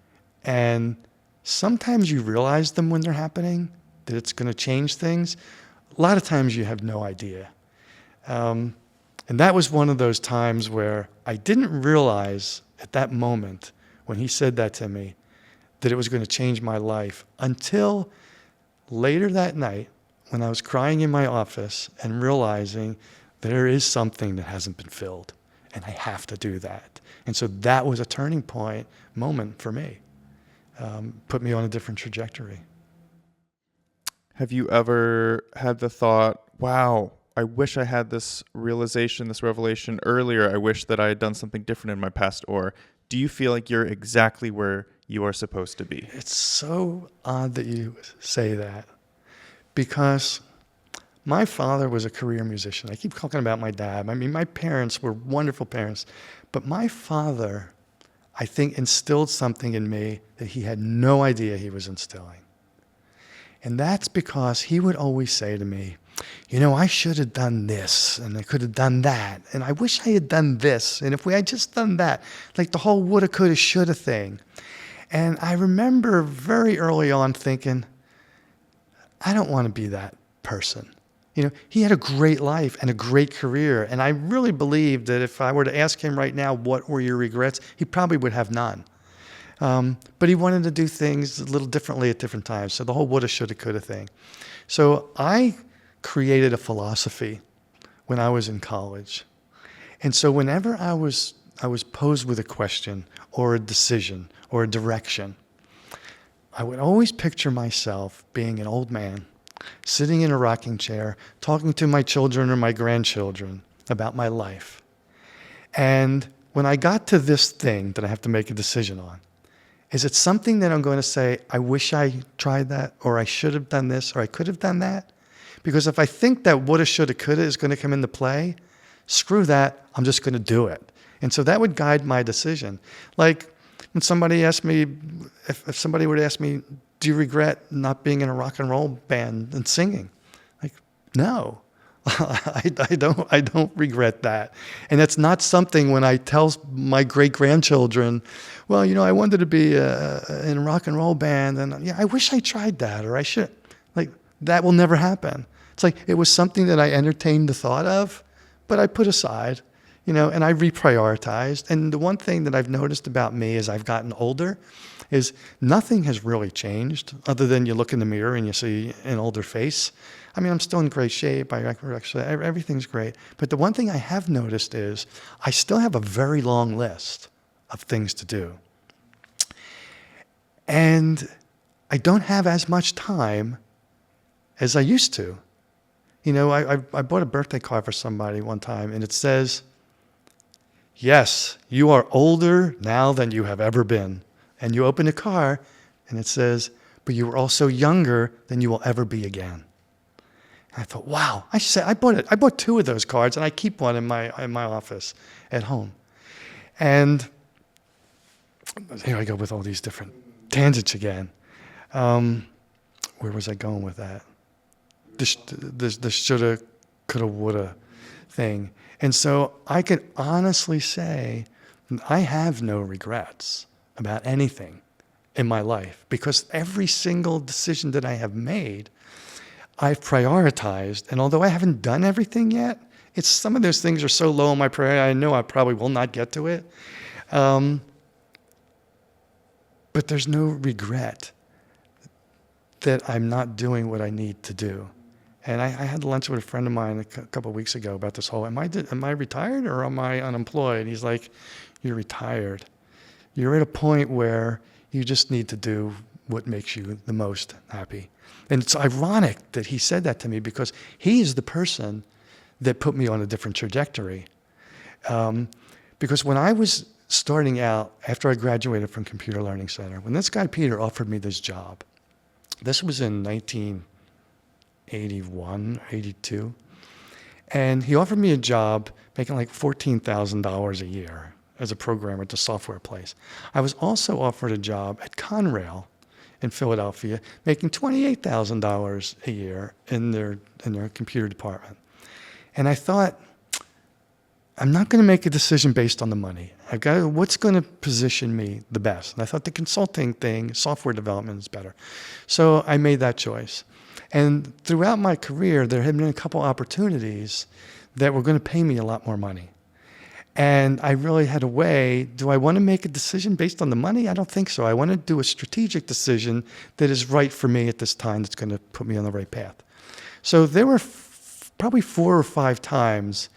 and sometimes you realize them when they're happening, that it's going to change things. A lot of times you have no idea. And that was one of those times where I didn't realize at that moment when he said that to me, that it was going to change my life, until later that night when I was crying in my office and realizing there is something that hasn't been filled, and I have to do that. And so that was a turning point moment for me, put me on a different trajectory.
Have you ever had the thought, wow, I wish I had this realization, this revelation earlier. I wish that I had done something different in my past? Or do you feel like you're exactly where you are supposed to be?
It's so odd that you say that, because my father was a career musician. I keep talking about my dad. I mean, my parents were wonderful parents, but my father, I think, instilled something in me that he had no idea he was instilling. And that's because he would always say to me, I should have done this, and I could have done that, and I wish I had done this, and if we had just done that, like the whole woulda, coulda, shoulda thing. And I remember very early on thinking, I don't want to be that person. He had a great life and a great career, and I really believe that if I were to ask him right now, what were your regrets, he probably would have none. But he wanted to do things a little differently at different times, so the whole woulda, shoulda, coulda thing. So I created a philosophy when I was in college. And so whenever I was posed with a question or a decision or a direction, I would always picture myself being an old man, sitting in a rocking chair, talking to my children or my grandchildren about my life. And when I got to this thing that I have to make a decision on, is it something that I'm going to say, I wish I tried that, or I should have done this, or I could have done that? Because if I think that woulda, shoulda, coulda is going to come into play, screw that, I'm just going to do it. And so that would guide my decision. Like when somebody asked me, if somebody would ask me, do you regret not being in a rock and roll band and singing? Like, no, I don't regret that. And it's not something when I tell my great-grandchildren, well, I wanted to be in a rock and roll band, and yeah, I wish I tried that, or I should. Like, that will never happen. It's like, it was something that I entertained the thought of, but I put aside, and I reprioritized. And the one thing that I've noticed about me as I've gotten older is nothing has really changed other than you look in the mirror and you see an older face. I mean, I'm still in great shape. Actually, everything's great. But the one thing I have noticed is I still have a very long list of things to do. And I don't have as much time as I used to. I bought a birthday card for somebody one time, and it says, yes, you are older now than you have ever been. And you open the card, and it says, but you are also younger than you will ever be again. And I thought, wow. I bought 2 of those cards, and I keep one in my office at home. And here I go with all these different tangents again. Where was I going with that? The shoulda, coulda, woulda thing. And so I can honestly say I have no regrets about anything in my life, because every single decision that I have made, I've prioritized. And although I haven't done everything yet, some of those things are so low on my priority, I know I probably will not get to it. But there's no regret that I'm not doing what I need to do. And I had lunch with a friend of mine a couple of weeks ago about this whole, am I retired or am I unemployed? He's like, you're retired. You're at a point where you just need to do what makes you the most happy. And it's ironic that he said that to me, because he is the person that put me on a different trajectory. Because when I was starting out, after I graduated from Computer Learning Center, when this guy Peter offered me this job, this was in 1981, 82, and he offered me a job making like $14,000 a year as a programmer at the software place. I was also offered a job at Conrail in Philadelphia, making $28,000 a year in their computer department. And I thought, I'm not going to make a decision based on the money. What's going to position me the best? And I thought the consulting thing, software development, is better. So I made that choice. And throughout my career, there had been a couple opportunities that were going to pay me a lot more money. And I really had to weigh, do I want to make a decision based on the money? I don't think so. I want to do a strategic decision that is right for me at this time, that's going to put me on the right path. So there were probably 4 or 5 times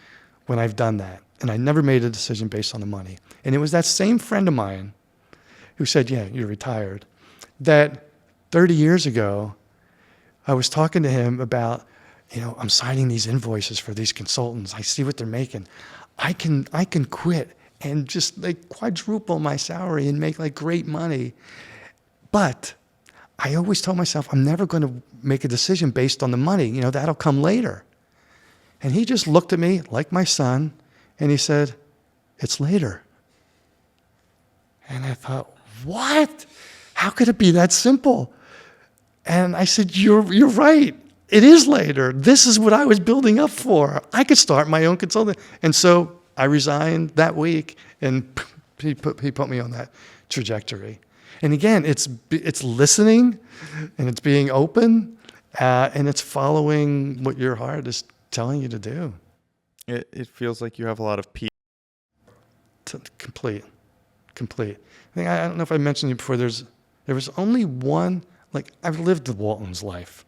when I've done that, and I never made a decision based on the money. And it was that same friend of mine who said, yeah, you're retired, that 30 years ago, I was talking to him about, I'm signing these invoices for these consultants. I see what they're making. I can quit and just like quadruple my salary and make like great money. But I always told myself, I'm never going to make a decision based on the money. That'll come later. And he just looked at me like my son, and he said, it's later. And I thought, what? How could it be that simple? And I said, you're right. It is later. This is what I was building up for. I could start my own consulting. And so I resigned that week, and he put me on that trajectory. And again, it's listening, and it's being open, and it's following what your heart is telling you to do.
It feels like you have a lot of peace.
Complete. I don't know if I mentioned you before. There was only one. Like, I've lived the Walton's life,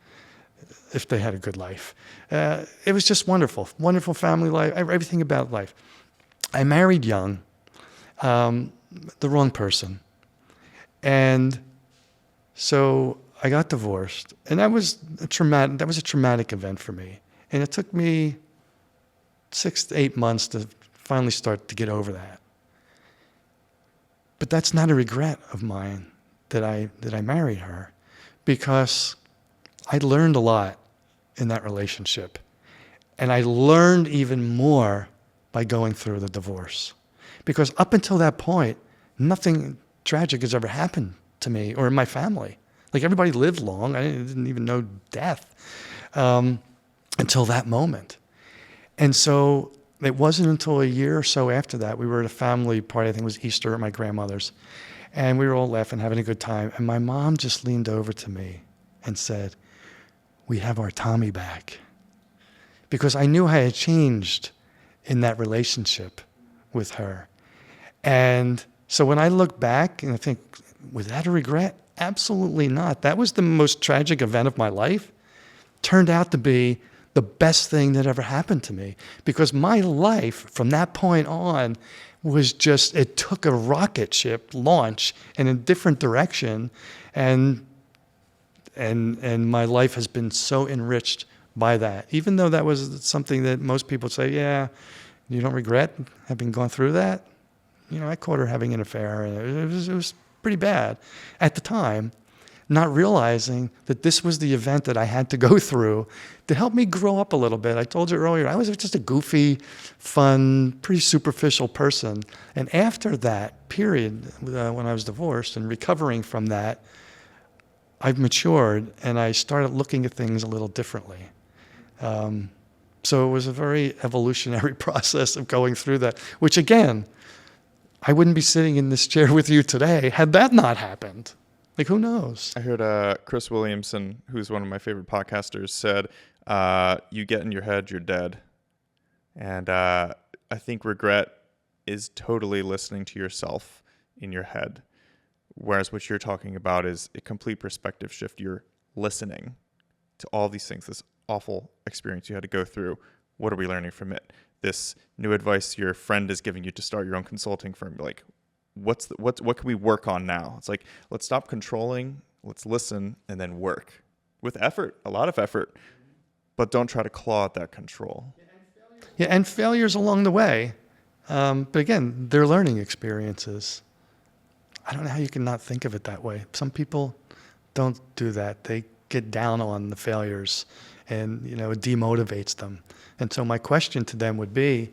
if they had a good life. It was just wonderful family life, everything about life. I married young, the wrong person. And so I got divorced, and that was a traumatic event for me. And it took me 6 to 8 months to finally start to get over that. But that's not a regret of mine that I married her, because I learned a lot in that relationship. And I learned even more by going through the divorce. Because up until that point, nothing tragic has ever happened to me or in my family. Like everybody lived long. I didn't even know death until that moment. And so it wasn't until a year or so after that, we were at a family party, I think it was Easter at my grandmother's, and we were all laughing, having a good time. And my mom just leaned over to me and said, "We have our Tommy back." Because I knew I had changed in that relationship with her. And so when I look back and I think, was that a regret? Absolutely not. That was the most tragic event of my life. Turned out to be the best thing that ever happened to me, because my life from that point on was just, it took a rocket ship launch in a different direction, and my life has been so enriched by that. Even though that was something that most people say, yeah, you don't regret having gone through that? You know, I caught her having an affair, and it was pretty bad at the time, not realizing that this was the event that I had to go through to help me grow up a little bit. I told you earlier, I was just a goofy, fun, pretty superficial person. And after that period, when I was divorced and recovering from that, I've matured and I started looking at things a little differently. So it was a very evolutionary process of going through that, which again, I wouldn't be sitting in this chair with you today had that not happened. Like, who knows?
I heard Chris Williamson, who's one of my favorite podcasters, said, you get in your head, you're dead. And I think regret is totally listening to yourself in your head. Whereas what you're talking about is a complete perspective shift. You're listening to all these things, this awful experience you had to go through. What are we learning from it? This new advice your friend is giving you to start your own consulting firm. Like, what can we work on now? It's like, let's stop controlling, let's listen, and then work with effort, a lot of effort, but don't try to claw at that control.
Yeah, and failures along the way. But again, they're learning experiences. I don't know how you can not think of it that way. Some people don't do that. They get down on the failures, and it demotivates them. And so my question to them would be,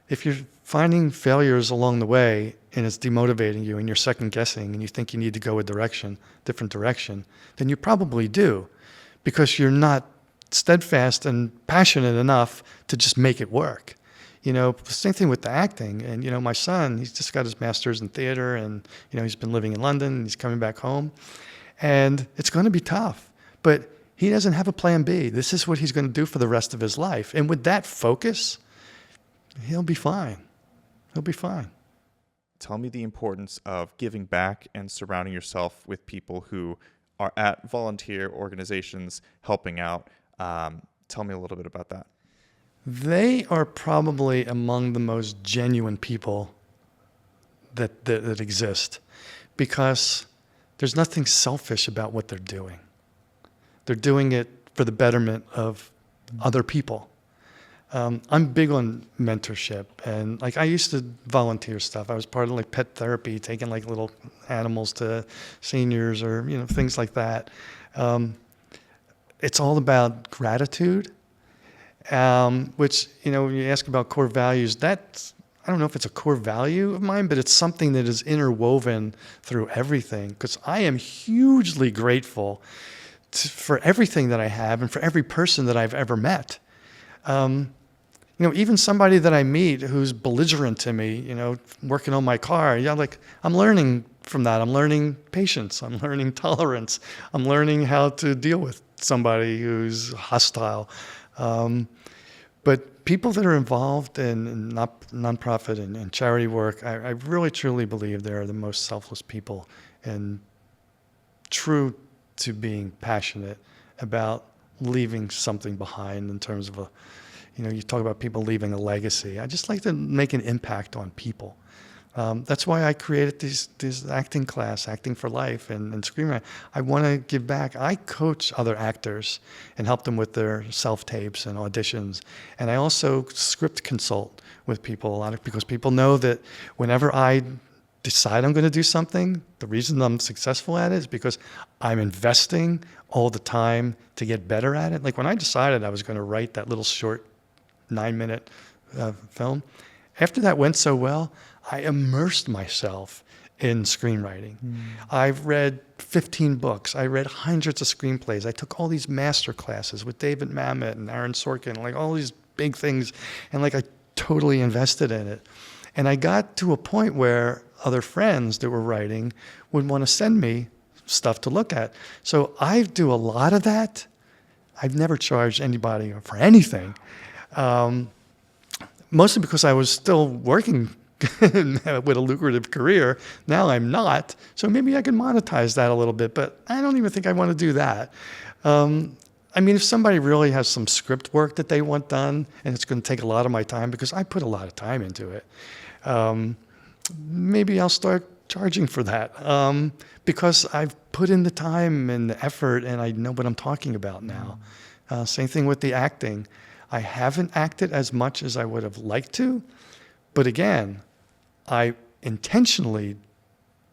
if you're finding failures along the way and it's demotivating you and you're second guessing and you think you need to go a different direction, then you probably do, because you're not steadfast and passionate enough to just make it work. Same thing with the acting. And, my son, he's just got his master's in theater, and, he's been living in London, and he's coming back home. And it's going to be tough, but he doesn't have a plan B. This is what he's going to do for the rest of his life. And with that focus, he'll be fine. He'll be fine.
Tell me the importance of giving back and surrounding yourself with people who are at volunteer organizations helping out. Tell me a little bit about that.
They are probably among the most genuine people that exist, because there's nothing selfish about what they're doing. They're doing it for the betterment of other people. I'm big on mentorship, and I used to volunteer stuff. I was part of pet therapy, taking little animals to seniors or things like that. It's all about gratitude, which when you ask about core values, I don't know if it's a core value of mine, but it's something that is interwoven through everything, because I am hugely grateful for everything that I have and for every person that I've ever met. Even somebody that I meet who's belligerent to me, working on my car, I'm learning from that. I'm learning patience. I'm learning tolerance. I'm learning how to deal with somebody who's hostile. But people that are involved in nonprofit and charity work, I really truly believe they are the most selfless people, and true to being passionate about leaving something behind in terms of you talk about people leaving a legacy. I just like to make an impact on people. That's why I created this acting class, Acting for Life, and screenwriting. I want to give back. I coach other actors and help them with their self-tapes and auditions. And I also script consult with people a lot, because people know that whenever I decide I'm going to do something, the reason I'm successful at it is because I'm investing all the time to get better at it. Like when I decided I was going to write that little short 9-minute film, after that went so well, I immersed myself in screenwriting. I've read 15 books. I read hundreds of screenplays. I took all these master classes with David Mamet and Aaron Sorkin, like all these big things. And like I totally invested in it. And I got to a point where other friends that were writing would want to send me stuff to look at. So I do a lot of that. I've never charged anybody for anything. Mostly because I was still working with a lucrative career. Now I'm not. So maybe I can monetize that a little bit, but I don't even think I want to do that. I mean, if somebody really has some script work that they want done, and it's going to take a lot of my time because I put a lot of time into it, maybe I'll start charging for that because I've put in the time and the effort and I know what I'm talking about now. Same thing with the acting. I haven't acted as much as I would have liked to, but again, I intentionally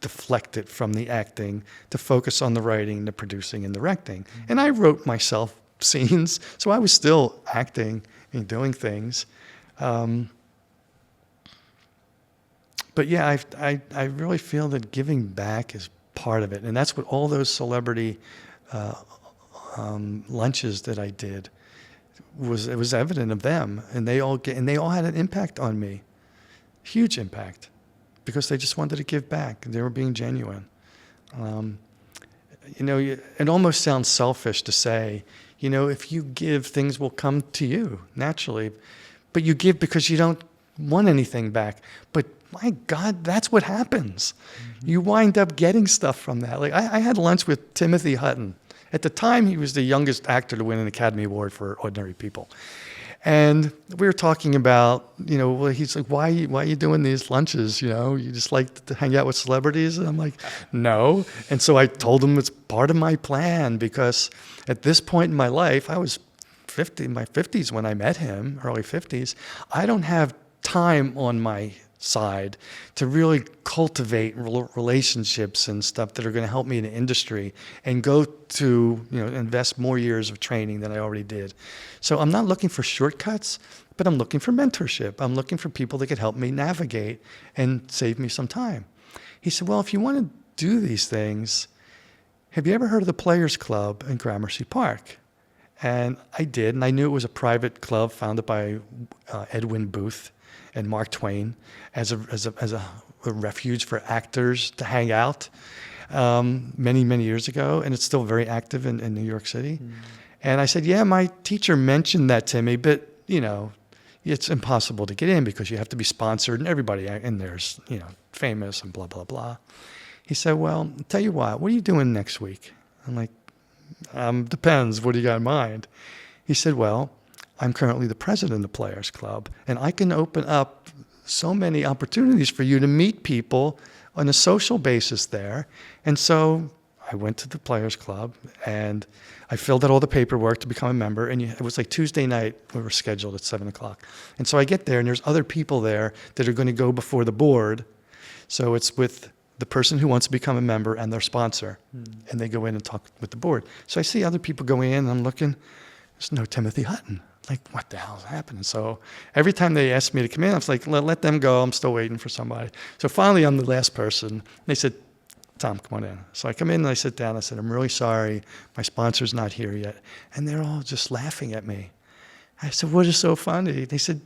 deflected from the acting to focus on the writing, the producing, and directing. And I wrote myself scenes, so I was still acting and doing things. But yeah, I really feel that giving back is part of it, and that's what all those celebrity lunches that I did it was evident of them, and they all had an impact on me, huge impact, because they just wanted to give back. They were being genuine. It almost sounds selfish to say, if you give, things will come to you naturally, but you give because you don't want anything back. But my God, that's what happens. You wind up getting stuff from that. Like I had lunch with Timothy Hutton. At the time, he was the youngest actor to win an Academy Award for Ordinary People. And we were talking about, well, he's like, why are you doing these lunches? You just like to hang out with celebrities? And I'm like, no. And so I told him it's part of my plan because at this point in my life, I was in my 50s when I met him, early 50s. I don't have time on my side to really cultivate relationships and stuff that are going to help me in the industry and go to, invest more years of training than I already did. So I'm not looking for shortcuts, but I'm looking for mentorship. I'm looking for people that could help me navigate and save me some time. He said, well, if you want to do these things, have you ever heard of the Players Club in Gramercy Park? And I did, and I knew it was a private club founded by Edwin Booth and Mark Twain as a refuge for actors to hang out many, many years ago. And it's still very active in New York City. And I said, yeah, my teacher mentioned that to me, but, it's impossible to get in because you have to be sponsored and everybody in there's, famous and blah, blah, blah. He said, well, tell you what are you doing next week? I'm like, depends. What do you got in mind? He said, well, I'm currently the president of the Players Club, and I can open up so many opportunities for you to meet people on a social basis there. And so I went to the Players Club, and I filled out all the paperwork to become a member, and it was like Tuesday night, we were scheduled at 7 o'clock. And so I get there, and there's other people there that are going to go before the board. So it's with the person who wants to become a member and their sponsor, and they go in and talk with the board. So I see other people going in, and I'm looking, there's no Timothy Hutton. Like, what the hell's happening? So every time they asked me to come in, I was like, let them go. I'm still waiting for somebody. So finally, I'm the last person. They said, Tom, come on in. So I come in and I sit down. I said, I'm really sorry. My sponsor's not here yet. And they're all just laughing at me. I said, what is so funny? They said,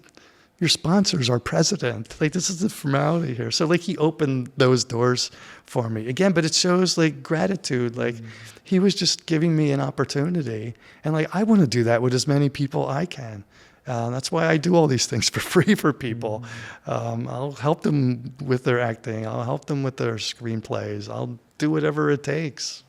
your sponsor's our president. Like, this is the formality here. So, like, he opened those doors for me. Again, but it shows, like, gratitude. Like, he was just giving me an opportunity. And, like, I want to do that with as many people I can. That's why I do all these things for free for people. I'll help them with their acting. I'll help them with their screenplays. I'll do whatever it takes,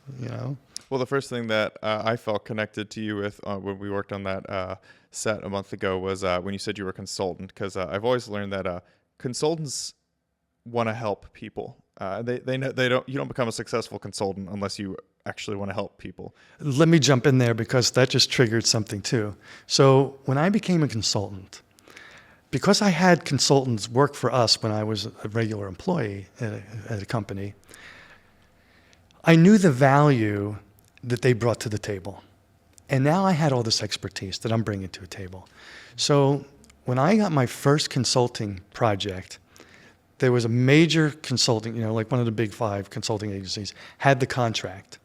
Well, the first thing that I felt connected to you with when we worked on that set a month ago was when you said you were a consultant, because I've always learned that consultants want to help people. They don't. You don't become a successful consultant unless you actually want to help people.
Let me jump in there because that just triggered something too. So when I became a consultant, because I had consultants work for us when I was a regular employee at a company, I knew the value that they brought to the table. And now I had all this expertise that I'm bringing to a table. So when I got my first consulting project, there was a major consulting, like one of the big 5 consulting agencies, had the contract.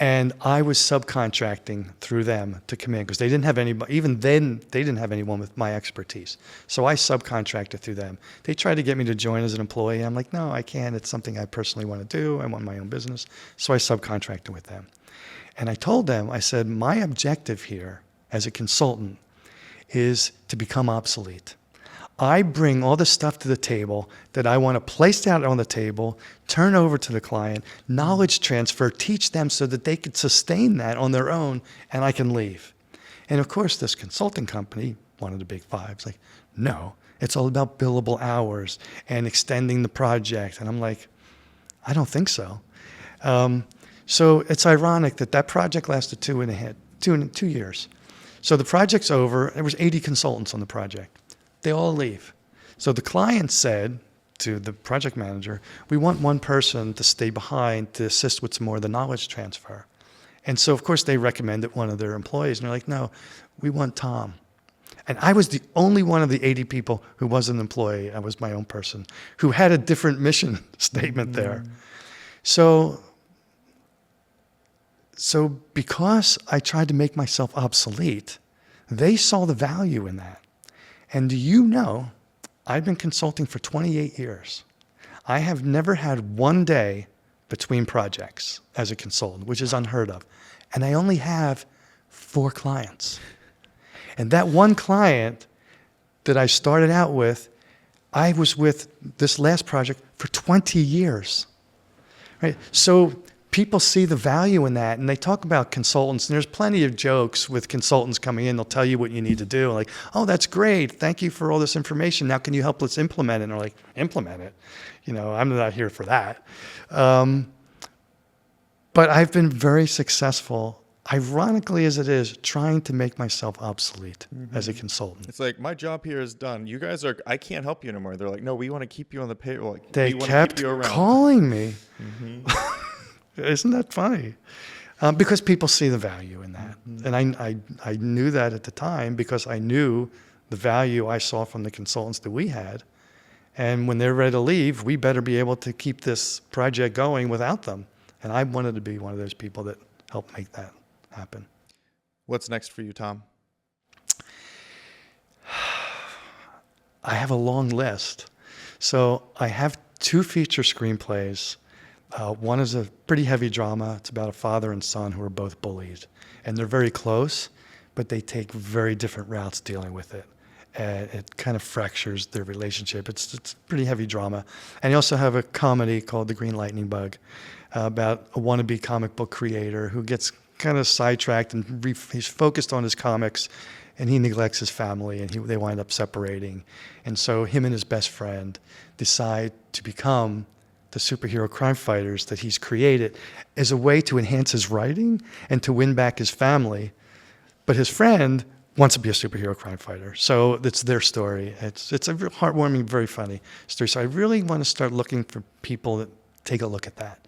And I was subcontracting through them to come in because they didn't have anybody, even then, they didn't have anyone with my expertise. So I subcontracted through them. They tried to get me to join as an employee. I'm like, no, I can't. It's something I personally want to do. I want my own business. So I subcontracted with them. And I told them, I said, my objective here as a consultant is to become obsolete. I bring all the stuff to the table that I want to place out on the table, turn over to the client, knowledge transfer, teach them so that they could sustain that on their own, and I can leave. And of course, this consulting company, one of the big 5's like, no, it's all about billable hours and extending the project. And I'm like, I don't think so. So it's ironic that that project lasted 2 years. So the project's over. There was 80 consultants on the project. They all leave. So the client said to the project manager, we want one person to stay behind to assist with some more of the knowledge transfer. And so, of course, they recommended one of their employees. And they're like, no, we want Tom. And I was the only one of the 80 people who was an employee. I was my own person who had a different mission statement there. So because I tried to make myself obsolete, they saw the value in that. And do you know, I've been consulting for 28 years. I have never had one day between projects as a consultant, which is unheard of. And I only have 4 clients. And that one client that I started out with, I was with this last project for 20 years. Right? So people see the value in that, and they talk about consultants, and there's plenty of jokes with consultants coming in. They'll tell you what you need to do. Like, oh, that's great. Thank you for all this information. Now can you help us implement it? And they're like, implement it? I'm not here for that. But I've been very successful, ironically as it is, trying to make myself obsolete as a consultant.
It's like, my job here is done. You guys I can't help you anymore. They're like, no, we want to keep you on the payroll. Like,
they kept calling me. Isn't that funny? Because people see the value in that. And I knew that at the time because I knew the value I saw from the consultants that we had. And when they're ready to leave, we better be able to keep this project going without them. And I wanted to be one of those people that helped make that happen.
What's next for you, Tom?
I have a long list. So I have 2 feature screenplays. One is a pretty heavy drama. It's about a father and son who are both bullied. And they're very close, but they take very different routes dealing with it. And it kind of fractures their relationship. It's a pretty heavy drama. And I also have a comedy called The Green Lightning Bug about a wannabe comic book creator who gets kind of sidetracked and he's focused on his comics and he neglects his family and they wind up separating. And so him and his best friend decide to become the superhero crime fighters that he's created as a way to enhance his writing and to win back his family. But his friend wants to be a superhero crime fighter. So it's their story. It's a heartwarming, very funny story. So I really want to start looking for people that take a look at that.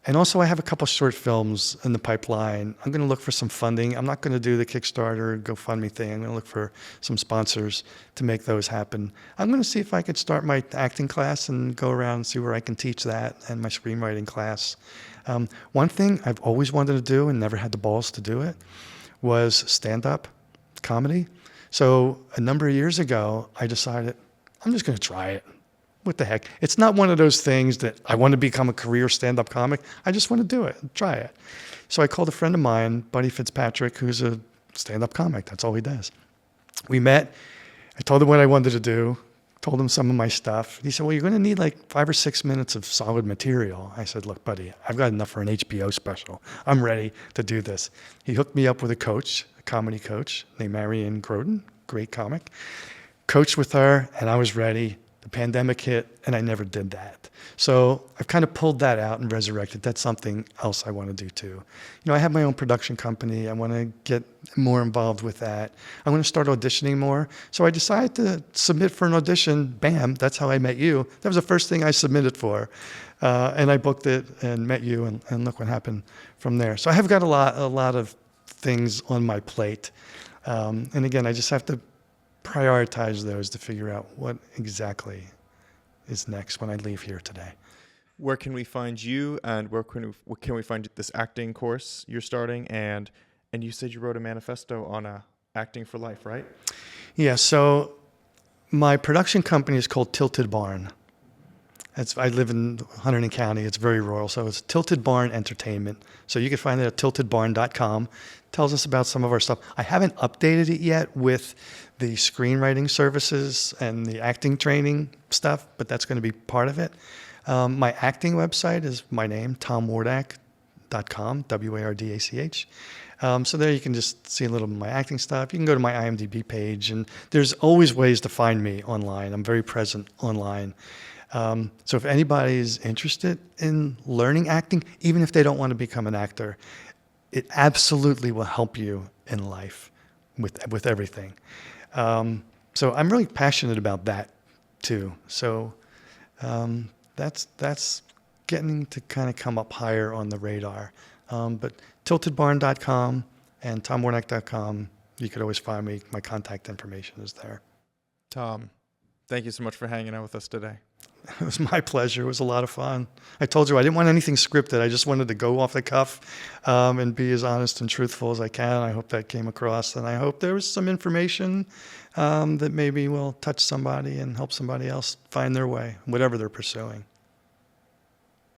And also I have a couple short films in the pipeline. I'm going to look for some funding. I'm not going to do the Kickstarter, GoFundMe thing. I'm going to look for some sponsors to make those happen. I'm going to see if I could start my acting class and go around and see where I can teach that and my screenwriting class. One thing I've always wanted to do and never had the balls to do it was stand-up comedy. So a number of years ago, I decided I'm just going to try it. What the heck? It's not one of those things that I want to become a career stand-up comic. I just want to do it, try it. So I called a friend of mine, Buddy Fitzpatrick, who's a stand-up comic. That's all he does. We met. I told him what I wanted to do, told him some of my stuff. He said, well, you're going to need like 5 or 6 minutes of solid material. I said, look, buddy, I've got enough for an HBO special. I'm ready to do this. He hooked me up with a coach, a comedy coach named Marianne Groden, great comic. Coached with her, and I was ready. The pandemic hit, and I never did that. So I've kind of pulled that out and resurrected. That's something else I want to do too. I have my own production company. I want to get more involved with that. I want to start auditioning more. So I decided to submit for an audition. Bam, that's how I met you. That was the first thing I submitted for. And I booked it and met you, and look what happened from there. So I have got a lot of things on my plate. And again, I just have to prioritize those to figure out what exactly is next when I leave here today.
Where can we find you, and where can we find this acting course you're starting? And you said you wrote a manifesto on acting for life, right?
Yeah, so my production company is called Tilted Barn. I live in Hunterdon County. It's very rural, so it's Tilted Barn Entertainment. So you can find it at tiltedbarn.com. Tells us about some of our stuff. I haven't updated it yet with the screenwriting services and the acting training stuff, but that's going to be part of it. My acting website is my name, tomwardach.com, W-A-R-D-A-C-H. So there you can just see a little of my acting stuff. You can go to my IMDb page, and there's always ways to find me online. I'm very present online. So if anybody is interested in learning acting, even if they don't want to become an actor, it absolutely will help you in life with everything. So I'm really passionate about that too. So that's getting to kind of come up higher on the radar. But tiltedbarn.com and tomwardach.com, you could always find me. My contact information is there.
Tom, thank you so much for hanging out with us today.
It was my pleasure. It was a lot of fun. I told you I didn't want anything scripted. I just wanted to go off the cuff and be as honest and truthful as I can. I hope that came across, and I hope there was some information that maybe will touch somebody and help somebody else find their way, whatever they're pursuing.